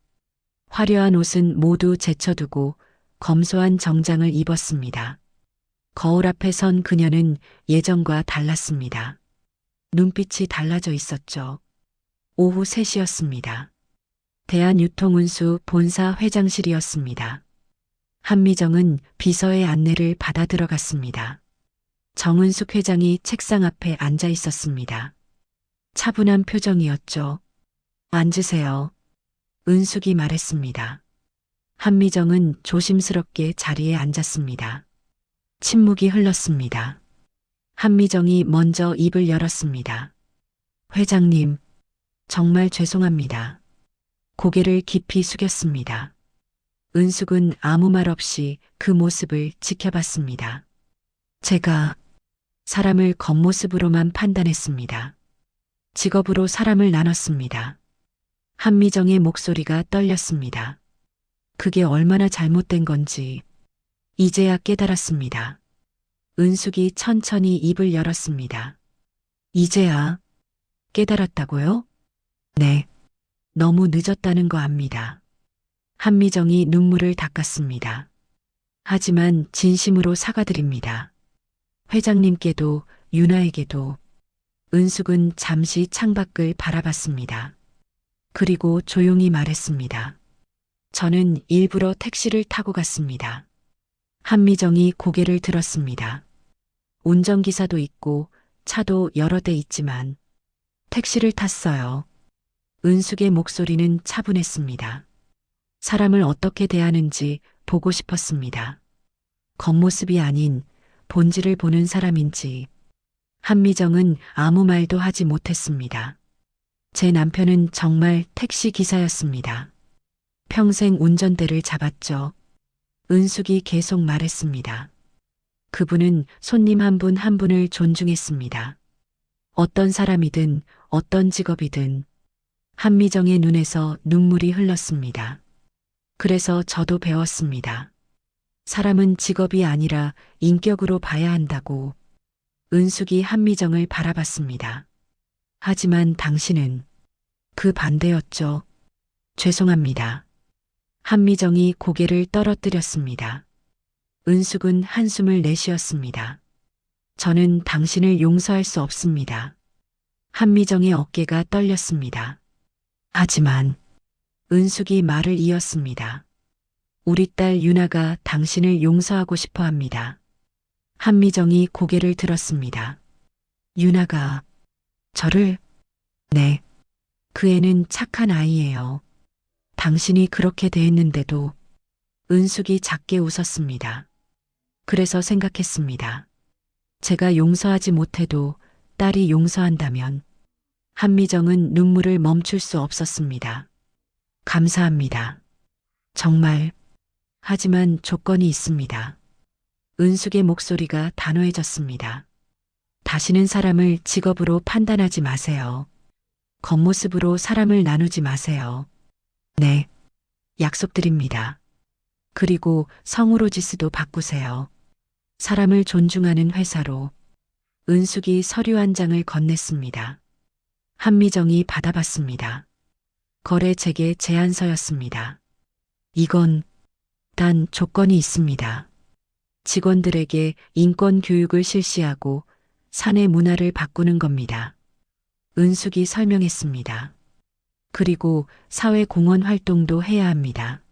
화려한 옷은 모두 제쳐두고 검소한 정장을 입었습니다. 거울 앞에 선 그녀는 예전과 달랐습니다. 눈빛이 달라져 있었죠. 오후 3시였습니다. 대한유통운수 본사 회장실이었습니다. 한미정은 비서의 안내를 받아 들어갔습니다. 정은숙 회장이 책상 앞에 앉아 있었습니다. 차분한 표정이었죠. 앉으세요. 은숙이 말했습니다. 한미정은 조심스럽게 자리에 앉았습니다. 침묵이 흘렀습니다. 한미정이 먼저 입을 열었습니다. 회장님, 정말 죄송합니다. 고개를 깊이 숙였습니다. 은숙은 아무 말 없이 그 모습을 지켜봤습니다. 제가 사람을 겉모습으로만 판단했습니다. 직업으로 사람을 나눴습니다. 한미정의 목소리가 떨렸습니다. 그게 얼마나 잘못된 건지 이제야 깨달았습니다. 은숙이 천천히 입을 열었습니다. 이제야 깨달았다고요? 네. 너무 늦었다는 거 압니다. 한미정이 눈물을 닦았습니다. 하지만 진심으로 사과드립니다. 회장님께도 유나에게도. 은숙은 잠시 창밖을 바라봤습니다. 그리고 조용히 말했습니다. 저는 일부러 택시를 타고 갔습니다. 한미정이 고개를 들었습니다. 운전기사도 있고 차도 여러 대 있지만 택시를 탔어요. 은숙의 목소리는 차분했습니다. 사람을 어떻게 대하는지 보고 싶었습니다. 겉모습이 아닌 본질을 보는 사람인지. 한미정은 아무 말도 하지 못했습니다. 제 남편은 정말 택시 기사였습니다. 평생 운전대를 잡았죠. 은숙이 계속 말했습니다. 그분은 손님 한 분 한 분을 존중했습니다. 어떤 사람이든 어떤 직업이든. 한미정의 눈에서 눈물이 흘렀습니다. 그래서 저도 배웠습니다. 사람은 직업이 아니라 인격으로 봐야 한다고. 은숙이 한미정을 바라봤습니다. 하지만 당신은 그 반대였죠. 죄송합니다. 한미정이 고개를 떨어뜨렸습니다. 은숙은 한숨을 내쉬었습니다. 저는 당신을 용서할 수 없습니다. 한미정의 어깨가 떨렸습니다. 하지만 은숙이 말을 이었습니다. 우리 딸 유나가 당신을 용서하고 싶어 합니다. 한미정이 고개를 들었습니다. 유나가 저를? 네. 그 애는 착한 아이예요. 당신이 그렇게 대했는데도. 은숙이 작게 웃었습니다. 그래서 생각했습니다. 제가 용서하지 못해도 딸이 용서한다면. 한미정은 눈물을 멈출 수 없었습니다. 감사합니다. 정말. 하지만 조건이 있습니다. 은숙의 목소리가 단호해졌습니다. 다시는 사람을 직업으로 판단하지 마세요. 겉모습으로 사람을 나누지 마세요. 네. 약속드립니다. 그리고 성우로지스도 바꾸세요. 사람을 존중하는 회사로. 은숙이 서류 한 장을 건넸습니다. 한미정이 받아봤습니다. 거래 재개 제안서였습니다. 이건 단 조건이 있습니다. 직원들에게 인권 교육을 실시하고 사내 문화를 바꾸는 겁니다. 은숙이 설명했습니다. 그리고 사회 공헌 활동도 해야 합니다.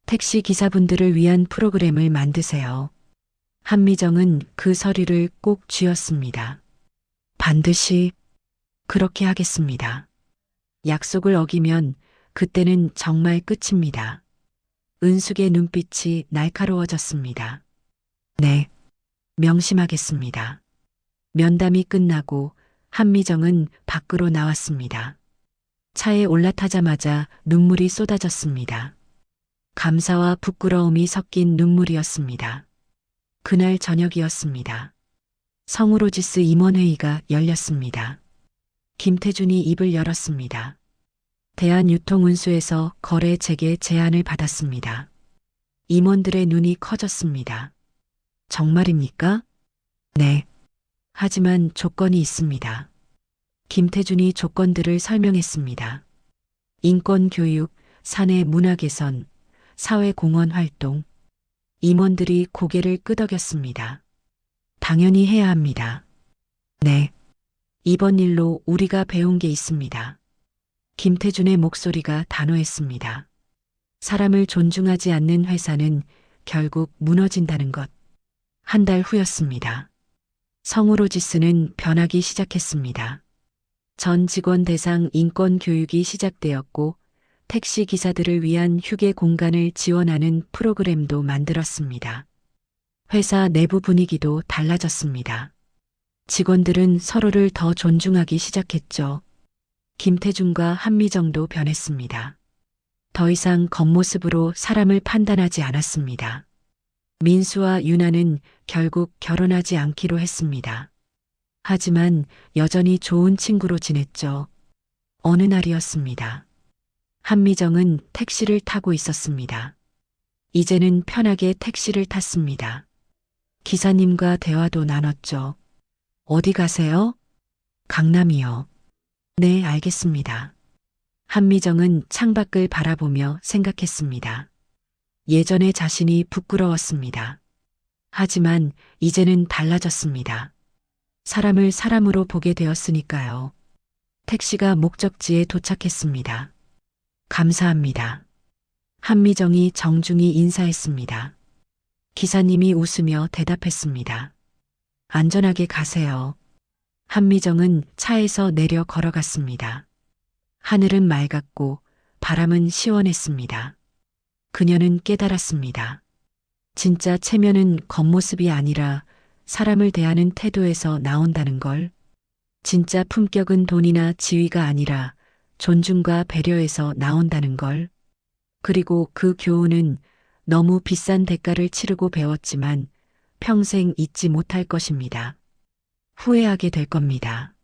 택시 기사분들을 위한 프로그램을 만드세요. 한미정은 그 서류를 꼭 쥐었습니다. 반드시 그렇게 하겠습니다. 약속을 어기면 그때는 정말 끝입니다. 은숙의 눈빛이 날카로워졌습니다. 네, 명심하겠습니다. 면담이 끝나고 한미정은 밖으로 나왔습니다. 차에 올라타자마자 눈물이 쏟아졌습니다. 감사와 부끄러움이 섞인 눈물이었습니다. 그날 저녁이었습니다. 성우로지스 임원회의가 열렸습니다. 김태준이 입을 열었습니다. 대한유통운수에서 거래 재개 제안을 받았습니다. 임원들의 눈이 커졌습니다. 정말입니까? 네. 하지만 조건이 있습니다. 김태준이 조건들을 설명했습니다. 인권 교육, 사내 문화 개선, 사회 공헌 활동. 임원들이 고개를 끄덕였습니다. 당연히 해야 합니다. 네. 이번 일로 우리가 배운 게 있습니다. 김태준의 목소리가 단호했습니다. 사람을 존중하지 않는 회사는 결국 무너진다는 것. 한 달 후였습니다. 성우로지스는 변하기 시작했습니다. 전 직원 대상 인권 교육이 시작되었고 택시 기사들을 위한 휴게 공간을 지원하는 프로그램도 만들었습니다. 회사 내부 분위기도 달라졌습니다. 직원들은 서로를 더 존중하기 시작했죠. 김태준과 한미정도 변했습니다. 더 이상 겉모습으로 사람을 판단하지 않았습니다. 민수와 유나는 결국 결혼하지 않기로 했습니다. 하지만 여전히 좋은 친구로 지냈죠. 어느 날이었습니다. 한미정은 택시를 타고 있었습니다. 이제는 편하게 택시를 탔습니다. 기사님과 대화도 나눴죠. 어디 가세요? 강남이요. 네, 알겠습니다. 한미정은 창밖을 바라보며 생각했습니다. 예전의 자신이 부끄러웠습니다. 하지만 이제는 달라졌습니다. 사람을 사람으로 보게 되었으니까요. 택시가 목적지에 도착했습니다. 감사합니다. 한미정이 정중히 인사했습니다. 기사님이 웃으며 대답했습니다. 안전하게 가세요. 한미정은 차에서 내려 걸어갔습니다. 하늘은 맑았고 바람은 시원했습니다. 그녀는 깨달았습니다. 진짜 체면은 겉모습이 아니라 사람을 대하는 태도에서 나온다는 걸. 진짜 품격은 돈이나 지위가 아니라 존중과 배려에서 나온다는 걸. 그리고 그 교훈은 너무 비싼 대가를 치르고 배웠지만 평생 잊지 못할 것입니다. 후회하게 될 겁니다.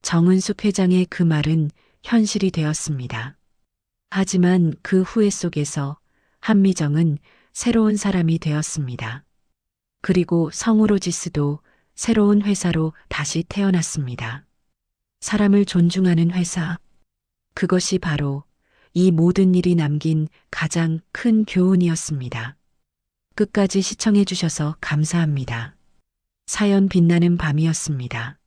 정은숙 회장의 그 말은 현실이 되었습니다. 하지만 그 후회 속에서 한미정은 새로운 사람이 되었습니다. 그리고 성우로지스도 새로운 회사로 다시 태어났습니다. 사람을 존중하는 회사. 그것이 바로 이 모든 일이 남긴 가장 큰 교훈이었습니다. 끝까지 시청해 주셔서 감사합니다. 사연 빛나는 밤이었습니다.